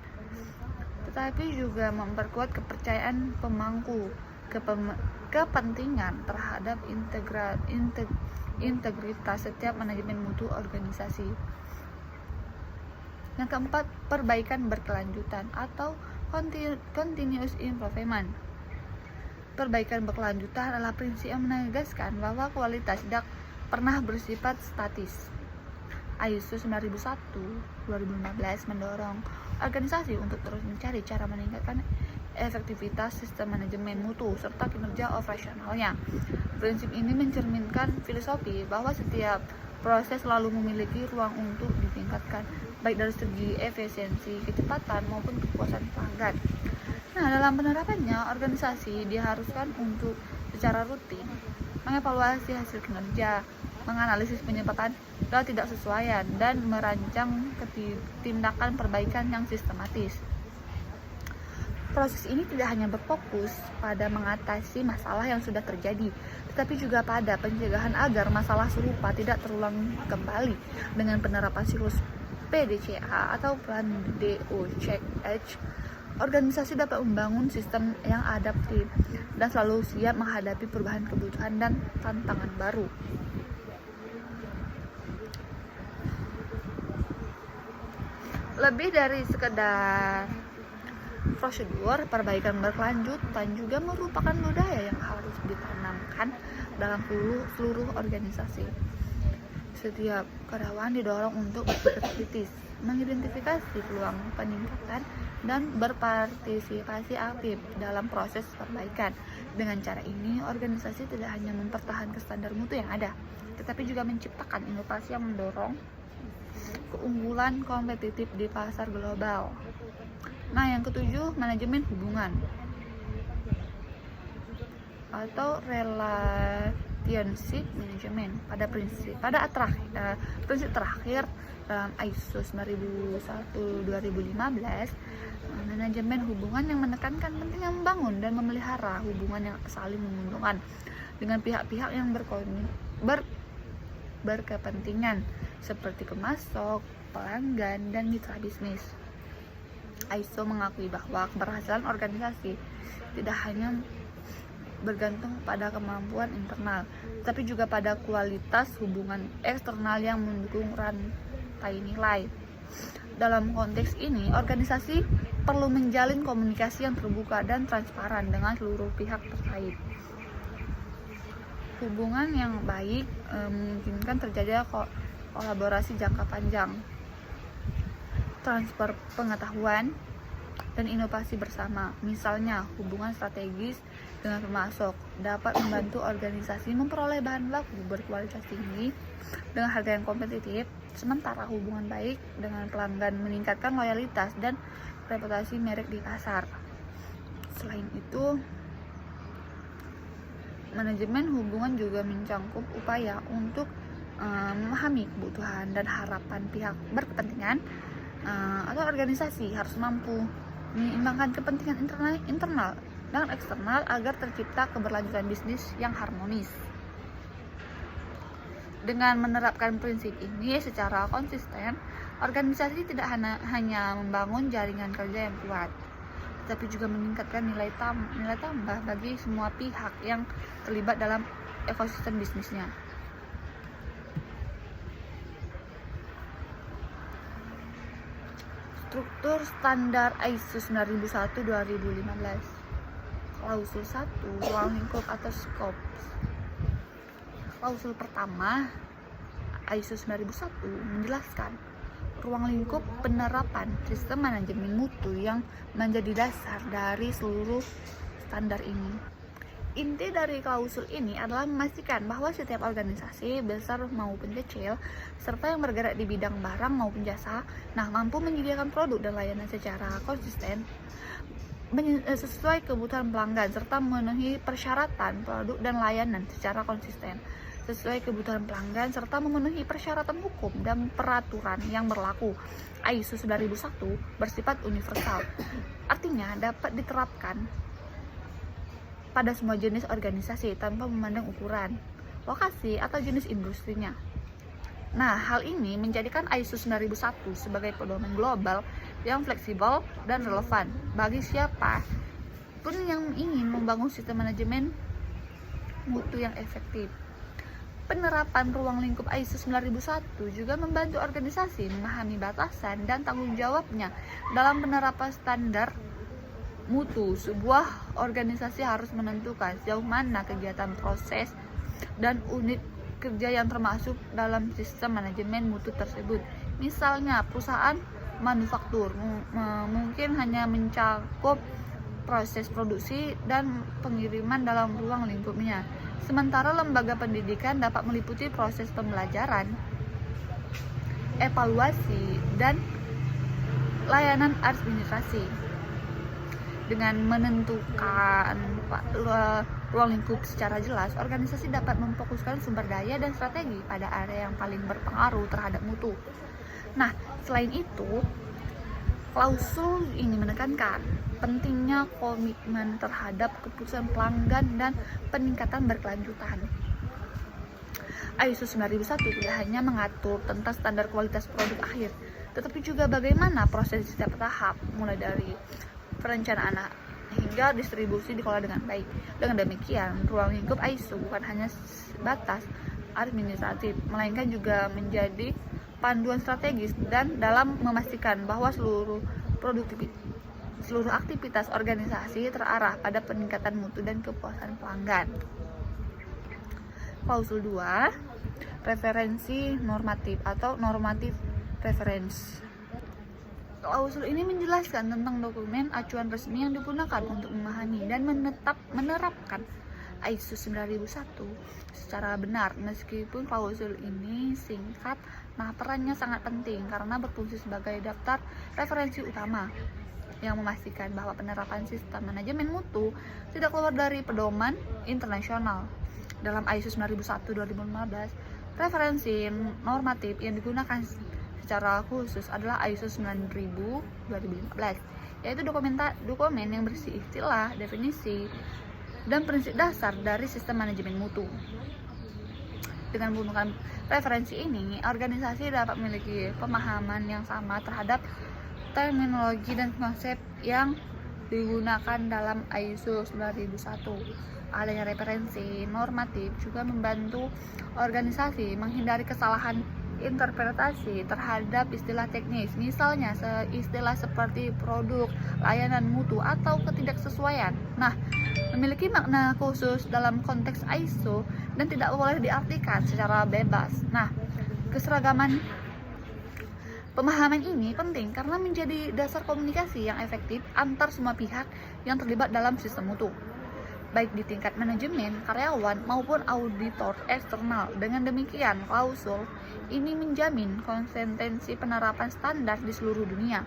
tetapi juga memperkuat kepercayaan pemangku kepentingan terhadap integritas setiap manajemen mutu organisasi. Yang keempat, perbaikan berkelanjutan atau continuous improvement. Perbaikan berkelanjutan adalah prinsip yang menegaskan bahwa kualitas tidak pernah bersifat statis. ISO 9001/2015 mendorong organisasi untuk terus mencari cara meningkatkan efektivitas sistem manajemen mutu serta kinerja operasionalnya. Prinsip ini mencerminkan filosofi bahwa setiap proses selalu memiliki ruang untuk ditingkatkan, baik dari segi efisiensi, kecepatan, maupun kepuasan pelanggan. Nah, dalam penerapannya, organisasi diharuskan untuk secara rutin mengevaluasi hasil kinerja, menganalisis penyebabkan ketidaksesuaian, dan merancang tindakan perbaikan yang sistematis. Proses ini tidak hanya berfokus pada mengatasi masalah yang sudah terjadi, tetapi juga pada pencegahan agar masalah serupa tidak terulang kembali. Dengan penerapan siklus PDCA atau Plan Do Check H, organisasi dapat membangun sistem yang adaptif dan selalu siap menghadapi perubahan kebutuhan dan tantangan baru. Lebih dari sekedar prosedur, perbaikan berkelanjutan juga merupakan budaya yang harus ditanamkan dalam seluruh organisasi. Setiap karyawan didorong untuk berpikir kritis, mengidentifikasi peluang peningkatan, dan berpartisipasi aktif dalam proses perbaikan. Dengan cara ini, organisasi tidak hanya mempertahankan standar mutu yang ada, tetapi juga menciptakan inovasi yang mendorong keunggulan kompetitif di pasar global. Nah, yang ketujuh, manajemen hubungan atau relationship management. Prinsip terakhir dalam ISO 9001/2015, manajemen hubungan yang menekankan pentingnya membangun dan memelihara hubungan yang saling menguntungkan dengan pihak-pihak yang berkepentingan seperti pemasok, pelanggan, dan mitra bisnis. ISO mengakui bahwa keberhasilan organisasi tidak hanya bergantung pada kemampuan internal, tapi juga pada kualitas hubungan eksternal yang mendukung rantai nilai. Dalam konteks ini, organisasi perlu menjalin komunikasi yang terbuka dan transparan dengan seluruh pihak terkait. Hubungan yang baik memungkinkan terjadinya kolaborasi jangka panjang, transfer pengetahuan, dan inovasi bersama. Misalnya, hubungan strategis dengan pemasok dapat membantu organisasi memperoleh bahan baku berkualitas tinggi dengan harga yang kompetitif, sementara hubungan baik dengan pelanggan meningkatkan loyalitas dan reputasi merek di pasar. Selain itu, manajemen hubungan juga mencangkup upaya untuk memahami kebutuhan dan harapan pihak berkepentingan atau organisasi harus mampu menyeimbangkan kepentingan internal dan eksternal agar tercipta keberlanjutan bisnis yang harmonis. Dengan menerapkan prinsip ini secara konsisten, organisasi tidak hanya membangun jaringan kerja yang kuat, tetapi juga meningkatkan nilai tambah bagi semua pihak yang terlibat dalam ekosistem bisnisnya. Struktur standar ISO 9001-2015. Klausul 1, ruang lingkup atau scope. Klausul pertama ISO 9001 menjelaskan ruang lingkup penerapan sistem manajemen mutu yang menjadi dasar dari seluruh standar ini. Inti dari klausul ini adalah memastikan bahwa setiap organisasi, besar maupun kecil, serta yang bergerak di bidang barang maupun jasa, mampu menyediakan produk dan layanan secara konsisten, sesuai kebutuhan pelanggan, serta memenuhi persyaratan produk dan layanan secara konsisten, sesuai kebutuhan pelanggan, serta memenuhi persyaratan hukum dan peraturan yang berlaku. ISO 9001 bersifat universal, artinya dapat diterapkan pada semua jenis organisasi tanpa memandang ukuran, lokasi, atau jenis industrinya. Hal ini menjadikan ISO 9001 sebagai pedoman global yang fleksibel dan relevan bagi siapa pun yang ingin membangun sistem manajemen mutu yang efektif. Penerapan ruang lingkup ISO 9001 juga membantu organisasi memahami batasan dan tanggung jawabnya dalam penerapan standar mutu. Sebuah organisasi harus menentukan sejauh mana kegiatan, proses, dan unit kerja yang termasuk dalam sistem manajemen mutu tersebut. Misalnya, perusahaan manufaktur mungkin hanya mencakup proses produksi dan pengiriman dalam ruang lingkupnya. Sementara lembaga pendidikan dapat meliputi proses pembelajaran, evaluasi, dan layanan administrasi. Dengan menentukan ruang lingkup secara jelas, organisasi dapat memfokuskan sumber daya dan strategi pada area yang paling berpengaruh terhadap mutu. Selain itu, klausul ini menekankan pentingnya komitmen terhadap keputusan pelanggan dan peningkatan berkelanjutan. ISO 9001 tidak hanya mengatur tentang standar kualitas produk akhir, tetapi juga bagaimana proses di setiap tahap, mulai dari perencanaan hingga distribusi dikelola dengan baik. Dengan demikian, ruang lingkup ISO bukan hanya batas administratif, melainkan juga menjadi panduan strategis dan dalam memastikan bahwa seluruh aktivitas organisasi terarah pada peningkatan mutu dan kepuasan pelanggan. Klausul 2, referensi normatif atau normative reference. Klausul ini menjelaskan tentang dokumen acuan resmi yang digunakan untuk memahami dan menerapkan ISO 9001 secara benar. Meskipun klausul ini singkat, perannya sangat penting karena berfungsi sebagai daftar referensi utama yang memastikan bahwa penerapan sistem manajemen mutu tidak keluar dari pedoman internasional. Dalam ISO 9001-2015, referensi normatif yang digunakan secara khusus adalah ISO 9000-2015, yaitu dokumen yang berisi istilah, definisi, dan prinsip dasar dari sistem manajemen mutu. Dengan menggunakan referensi ini, organisasi dapat memiliki pemahaman yang sama terhadap terminologi dan konsep yang digunakan dalam ISO 9001. Adanya referensi normatif juga membantu organisasi menghindari kesalahan interpretasi terhadap istilah teknis, misalnya istilah seperti produk, layanan mutu, atau ketidaksesuaian. Memiliki makna khusus dalam konteks ISO dan tidak boleh diartikan secara bebas. Keseragaman pemahaman ini penting karena menjadi dasar komunikasi yang efektif antar semua pihak yang terlibat dalam sistem mutu, baik di tingkat manajemen, karyawan, maupun auditor eksternal. Dengan demikian, klausul ini menjamin konsistensi penerapan standar di seluruh dunia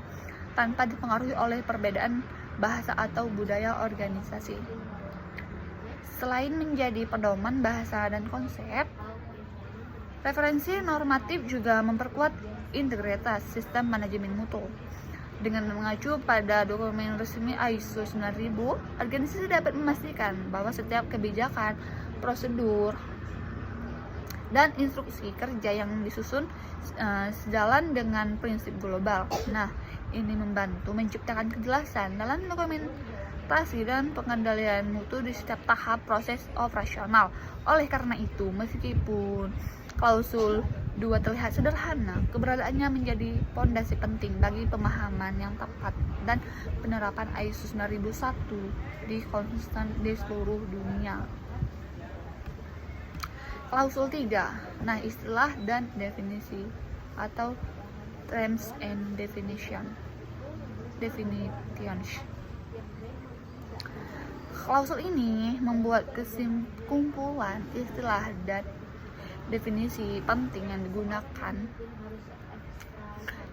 tanpa dipengaruhi oleh perbedaan bahasa atau budaya organisasi. Selain menjadi pedoman bahasa dan konsep, referensi normatif juga memperkuat integritas sistem manajemen mutu. Dengan mengacu pada dokumen resmi ISO 9000, organisasi dapat memastikan bahwa setiap kebijakan, prosedur, dan instruksi kerja yang disusun sejalan dengan prinsip global. Nah, ini membantu menciptakan kejelasan dalam dokumentasi dan pengendalian mutu di setiap tahap proses operasional. Oleh karena itu, meskipun klausul 2 terlihat sederhana, keberadaannya menjadi pondasi penting bagi pemahaman yang tepat dan penerapan ISO 9001 di konsisten di seluruh dunia. Klausul 3. Nah, istilah dan definisi atau terms and definitions. Klausul ini membuat kumpulan istilah dan definisi penting yang digunakan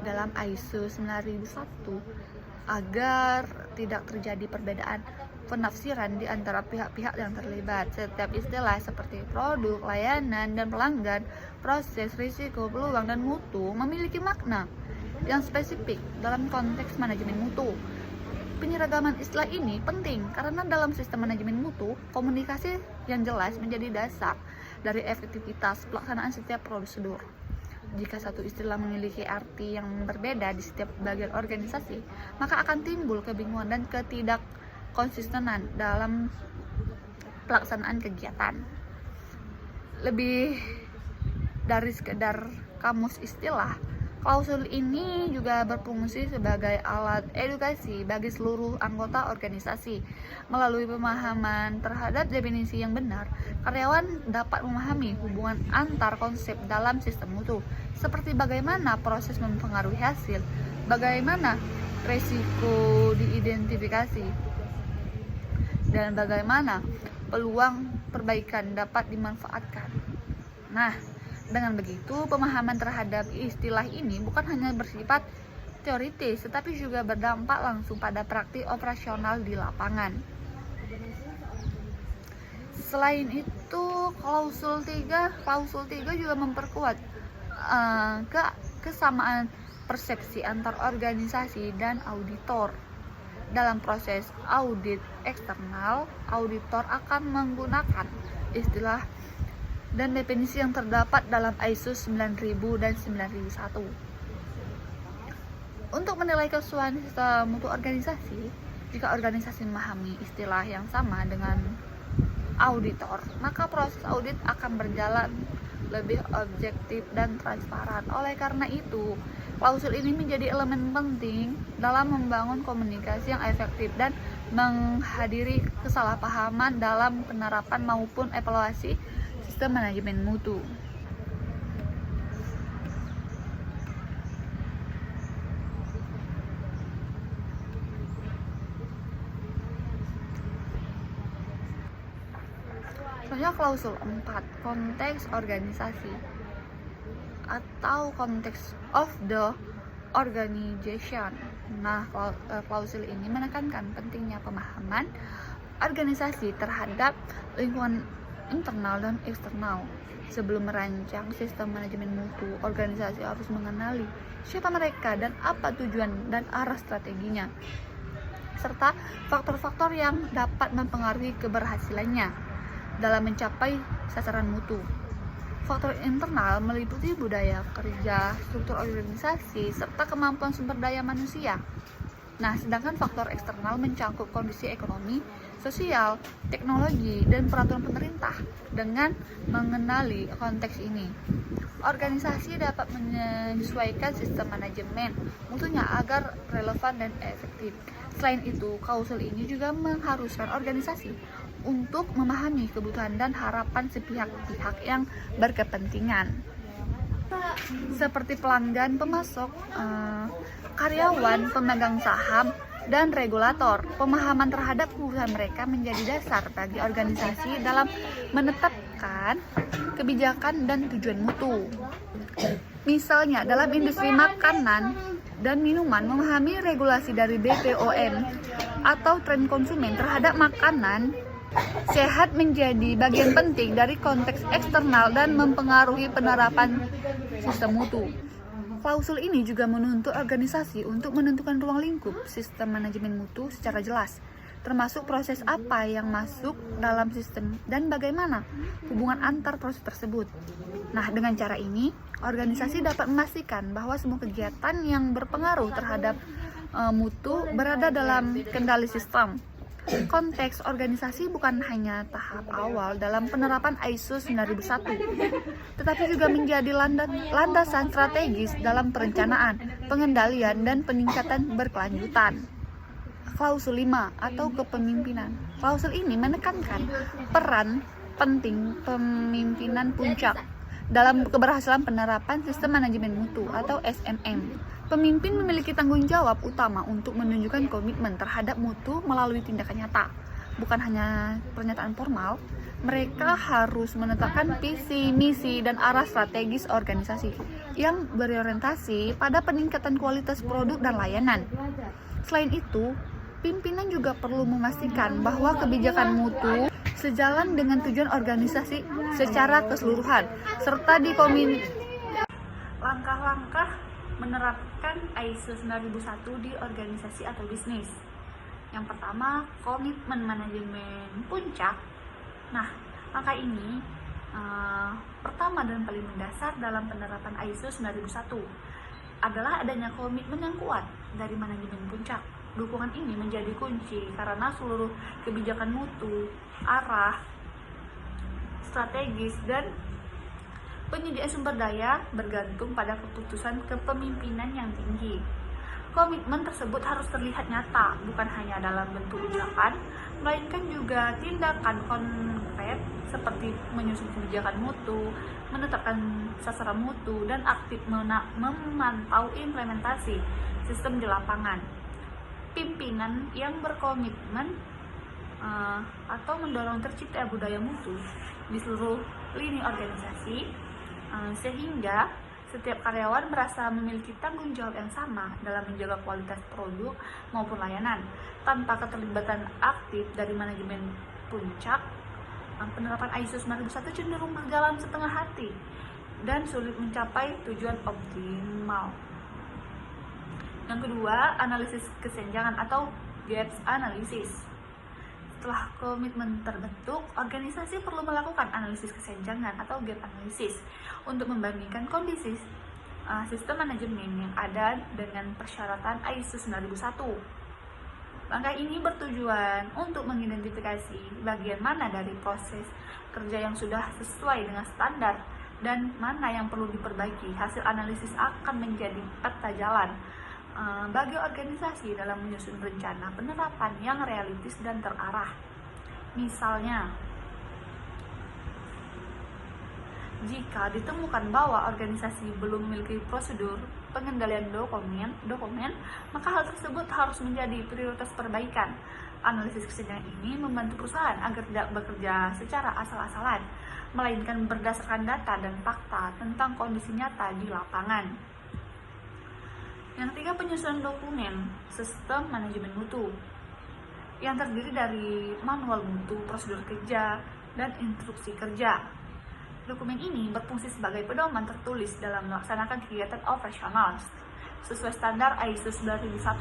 dalam ISO 9001 agar tidak terjadi perbedaan penafsiran di antara pihak-pihak yang terlibat. Setiap istilah seperti produk, layanan, dan pelanggan, proses, risiko, peluang, dan mutu memiliki makna yang spesifik dalam konteks manajemen mutu. Penyeragaman istilah ini penting karena dalam sistem manajemen mutu, komunikasi yang jelas menjadi dasar dari efektivitas pelaksanaan setiap prosedur. Jika satu istilah memiliki arti yang berbeda di setiap bagian organisasi, maka akan timbul kebingungan dan ketidakkonsistenan dalam pelaksanaan kegiatan. Lebih dari sekedar kamus istilah, klausul ini juga berfungsi sebagai alat edukasi bagi seluruh anggota organisasi. Melalui pemahaman terhadap definisi yang benar, karyawan dapat memahami hubungan antar konsep dalam sistem mutu, seperti bagaimana proses mempengaruhi hasil, bagaimana risiko diidentifikasi, dan bagaimana peluang perbaikan dapat dimanfaatkan. Nah, dengan begitu, pemahaman terhadap istilah ini bukan hanya bersifat teoritis, tetapi juga berdampak langsung pada praktik operasional di lapangan. Selain itu, klausul 3 juga memperkuat kesamaan persepsi antar organisasi dan auditor. Dalam proses audit eksternal, auditor akan menggunakan istilah dan definisi yang terdapat dalam ISO 9000 dan 9001. Untuk menilai kesesuaian sistem mutu organisasi, jika organisasi memahami istilah yang sama dengan auditor, maka proses audit akan berjalan lebih objektif dan transparan. Oleh karena itu, klausul ini menjadi elemen penting dalam membangun komunikasi yang efektif dan menghadiri kesalahpahaman dalam penerapan maupun evaluasi sistem manajemen mutu. Contohnya klausul 4, konteks organisasi atau konteks of the organization. Nah, klausul ini menekankan pentingnya pemahaman organisasi terhadap lingkungan internal dan eksternal. Sebelum merancang sistem manajemen mutu, organisasi harus mengenali siapa mereka dan apa tujuan dan arah strateginya, serta faktor-faktor yang dapat mempengaruhi keberhasilannya dalam mencapai sasaran mutu. Faktor internal meliputi budaya kerja, struktur organisasi, serta kemampuan sumber daya manusia. Nah, sedangkan faktor eksternal mencakup kondisi ekonomi, sosial, teknologi, dan peraturan pemerintah. Dengan mengenali konteks ini, organisasi dapat menyesuaikan sistem manajemen mutunya agar relevan dan efektif. Selain itu, klausul ini juga mengharuskan organisasi untuk memahami kebutuhan dan harapan sepihak-pihak yang berkepentingan, seperti pelanggan, pemasok, karyawan, pemegang saham, dan regulator. Pemahaman terhadap kebutuhan mereka menjadi dasar bagi organisasi dalam menetapkan kebijakan dan tujuan mutu. Misalnya, dalam industri makanan dan minuman, memahami regulasi dari BPOM atau tren konsumen terhadap makanan sehat menjadi bagian penting dari konteks eksternal dan mempengaruhi penerapan sistem mutu. Klausul ini juga menuntut organisasi untuk menentukan ruang lingkup sistem manajemen mutu secara jelas, termasuk proses apa yang masuk dalam sistem dan bagaimana hubungan antar proses tersebut. Nah, dengan cara ini, organisasi dapat memastikan bahwa semua kegiatan yang berpengaruh terhadap mutu berada dalam kendali sistem. Konteks organisasi bukan hanya tahap awal dalam penerapan ISO 9001, tetapi juga menjadi landasan strategis dalam perencanaan, pengendalian, dan peningkatan berkelanjutan. Klausul 5 atau kepemimpinan. Klausul ini menekankan peran penting pemimpinan puncak dalam keberhasilan penerapan sistem manajemen mutu atau SMM. Pemimpin memiliki tanggung jawab utama untuk menunjukkan komitmen terhadap mutu melalui tindakan nyata, bukan hanya pernyataan formal. Mereka harus menetapkan visi, misi, dan arah strategis organisasi yang berorientasi pada peningkatan kualitas produk dan layanan. Selain itu, pimpinan juga perlu memastikan bahwa kebijakan mutu sejalan dengan tujuan organisasi secara keseluruhan, serta langkah-langkah menerapkan ISO 9001 di organisasi atau bisnis. Yang pertama, komitmen manajemen puncak. Nah, langkah ini pertama dan paling mendasar dalam penerapan ISO 9001 adalah adanya komitmen yang kuat dari manajemen puncak. Dukungan ini menjadi kunci karena seluruh kebijakan mutu, arah, strategis, dan penyediaan sumber daya bergantung pada keputusan kepemimpinan yang tinggi. Komitmen tersebut harus terlihat nyata, bukan hanya dalam bentuk ucapan, melainkan juga tindakan konkret seperti menyusun kebijakan mutu, menetapkan sasaran mutu, dan aktif memantau implementasi sistem di lapangan. Pimpinan yang berkomitmen atau mendorong tercipta budaya mutu di seluruh lini organisasi, sehingga setiap karyawan merasa memiliki tanggung jawab yang sama dalam menjaga kualitas produk maupun layanan. Tanpa keterlibatan aktif dari manajemen puncak, penerapan ISO 9001 cenderung berjalan setengah hati dan sulit mencapai tujuan optimal. Yang kedua, analisis kesenjangan atau gaps analysis. Setelah komitmen terbentuk, organisasi perlu melakukan analisis kesenjangan atau gap analysis untuk membandingkan kondisi sistem manajemen yang ada dengan persyaratan ISO 9001. Langkah ini bertujuan untuk mengidentifikasi bagian mana dari proses kerja yang sudah sesuai dengan standar dan mana yang perlu diperbaiki. Hasil analisis akan menjadi peta jalan bagi organisasi dalam menyusun rencana penerapan yang realistis dan terarah. Misalnya, jika ditemukan bahwa organisasi belum memiliki prosedur pengendalian dokumen, maka hal tersebut harus menjadi prioritas perbaikan. Analisis kesenjangan ini membantu perusahaan agar tidak bekerja secara asal-asalan, melainkan berdasarkan data dan fakta tentang kondisi nyata di lapangan. Yang ketiga, penyusunan dokumen sistem manajemen mutu yang terdiri dari manual mutu, prosedur kerja, dan instruksi kerja. Dokumen ini berfungsi sebagai pedoman tertulis dalam melaksanakan kegiatan operasional sesuai standar ISO 9001.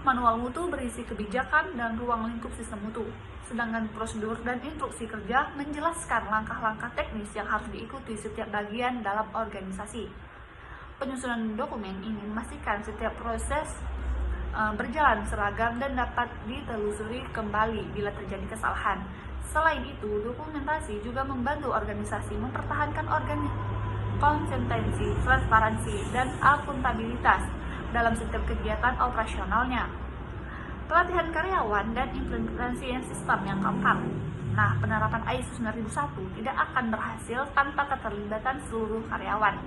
Manual mutu berisi kebijakan dan ruang lingkup sistem mutu, sedangkan prosedur dan instruksi kerja menjelaskan langkah-langkah teknis yang harus diikuti setiap bagian dalam organisasi. Penyusunan dokumen ini memastikan setiap proses berjalan seragam dan dapat ditelusuri kembali bila terjadi kesalahan. Selain itu, dokumentasi juga membantu organisasi mempertahankan konsistensi, transparansi, dan akuntabilitas dalam setiap kegiatan operasionalnya. Pelatihan karyawan dan implementasi sistem yang keempat. Nah, penerapan ISO 9001 tidak akan berhasil tanpa keterlibatan seluruh karyawan.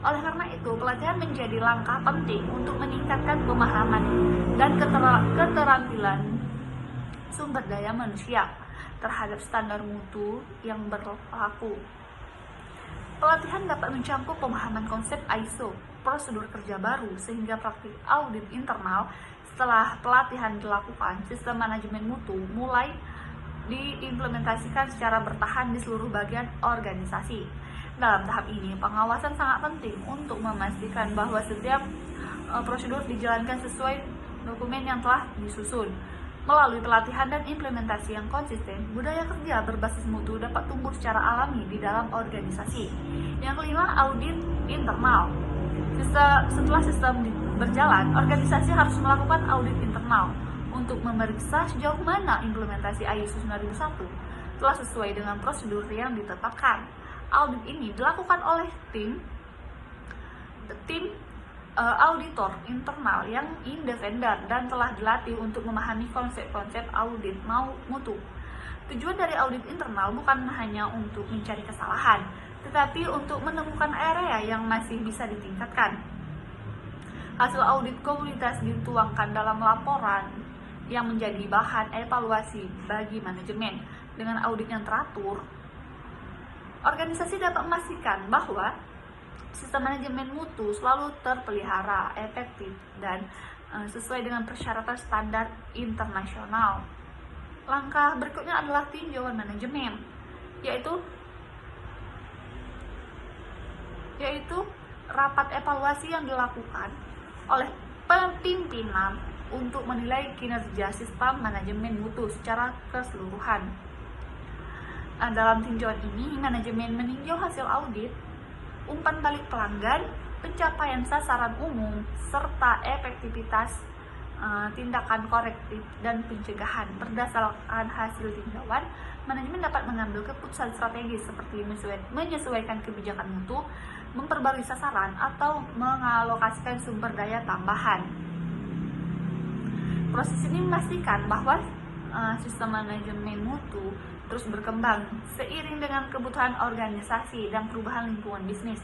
Oleh karena itu, pelatihan menjadi langkah penting untuk meningkatkan pemahaman dan keterampilan sumber daya manusia terhadap standar mutu yang berlaku. Pelatihan dapat mencakup pemahaman konsep ISO, prosedur kerja baru, sehingga praktik audit internal. Setelah pelatihan dilakukan, sistem manajemen mutu mulai diimplementasikan secara bertahap di seluruh bagian organisasi. Dalam tahap ini, pengawasan sangat penting untuk memastikan bahwa setiap prosedur dijalankan sesuai dokumen yang telah disusun. Melalui pelatihan dan implementasi yang konsisten, budaya kerja berbasis mutu dapat tumbuh secara alami di dalam organisasi. Yang kelima, audit internal. Setelah sistem berjalan, organisasi harus melakukan audit internal untuk memeriksa sejauh mana implementasi ISO 9001 telah sesuai dengan prosedur yang ditetapkan. Audit ini dilakukan oleh tim auditor internal yang independen dan telah dilatih untuk memahami konsep-konsep audit mutu. Tujuan dari audit internal bukan hanya untuk mencari kesalahan, tetapi untuk menemukan area yang masih bisa ditingkatkan. Hasil audit komunitas dituangkan dalam laporan yang menjadi bahan evaluasi bagi manajemen. Dengan audit yang teratur, organisasi dapat memastikan bahwa sistem manajemen mutu selalu terpelihara, efektif, dan sesuai dengan persyaratan standar internasional. Langkah berikutnya adalah tinjauan manajemen, yaitu rapat evaluasi yang dilakukan oleh pimpinan untuk menilai kinerja sistem manajemen mutu secara keseluruhan. Dalam tinjauan ini, manajemen meninjau hasil audit, umpan balik pelanggan, pencapaian sasaran umum, serta efektivitas tindakan korektif dan pencegahan. Berdasarkan hasil tinjauan, manajemen dapat mengambil keputusan strategis seperti menyesuaikan kebijakan mutu, memperbarui sasaran, atau mengalokasikan sumber daya tambahan. Proses ini memastikan bahwa sistem manajemen mutu terus berkembang seiring dengan kebutuhan organisasi dan perubahan lingkungan bisnis.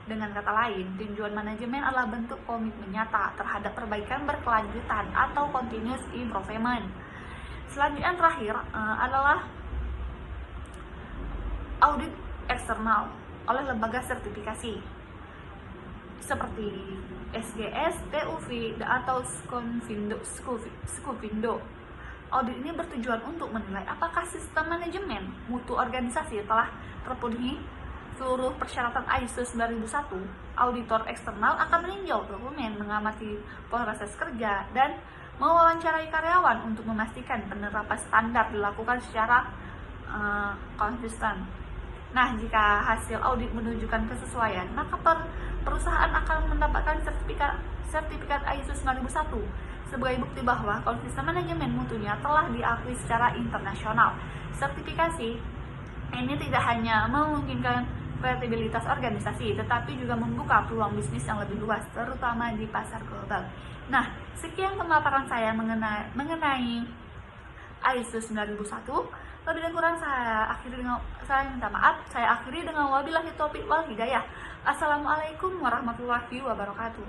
Dengan kata lain, tinjauan manajemen adalah bentuk komitmen nyata terhadap perbaikan berkelanjutan atau continuous improvement. Selanjutnya terakhir adalah audit eksternal oleh lembaga sertifikasi seperti SGS, TUV, atau Scofindo. Audit ini bertujuan untuk menilai apakah sistem manajemen mutu organisasi telah terpenuhi seluruh persyaratan ISO 9001. Auditor eksternal akan meninjau dokumen, mengamati proses kerja, dan mewawancarai karyawan untuk memastikan penerapan standar dilakukan secara konsisten. Nah, jika hasil audit menunjukkan kesesuaian, maka perusahaan akan mendapatkan sertifikat ISO 9001 sebagai bukti bahwa konsisten manajemen mutunya telah diakui secara internasional. Sertifikasi ini tidak hanya memungkinkan kredibilitas organisasi, tetapi juga membuka peluang bisnis yang lebih luas, terutama di pasar global. Nah, sekian pemaparan saya mengenai ISO 9001. Lebih dan kurang saya minta maaf. Saya akhiri dengan wabillahi taufiq wal hidayah. Assalamualaikum warahmatullahi wabarakatuh.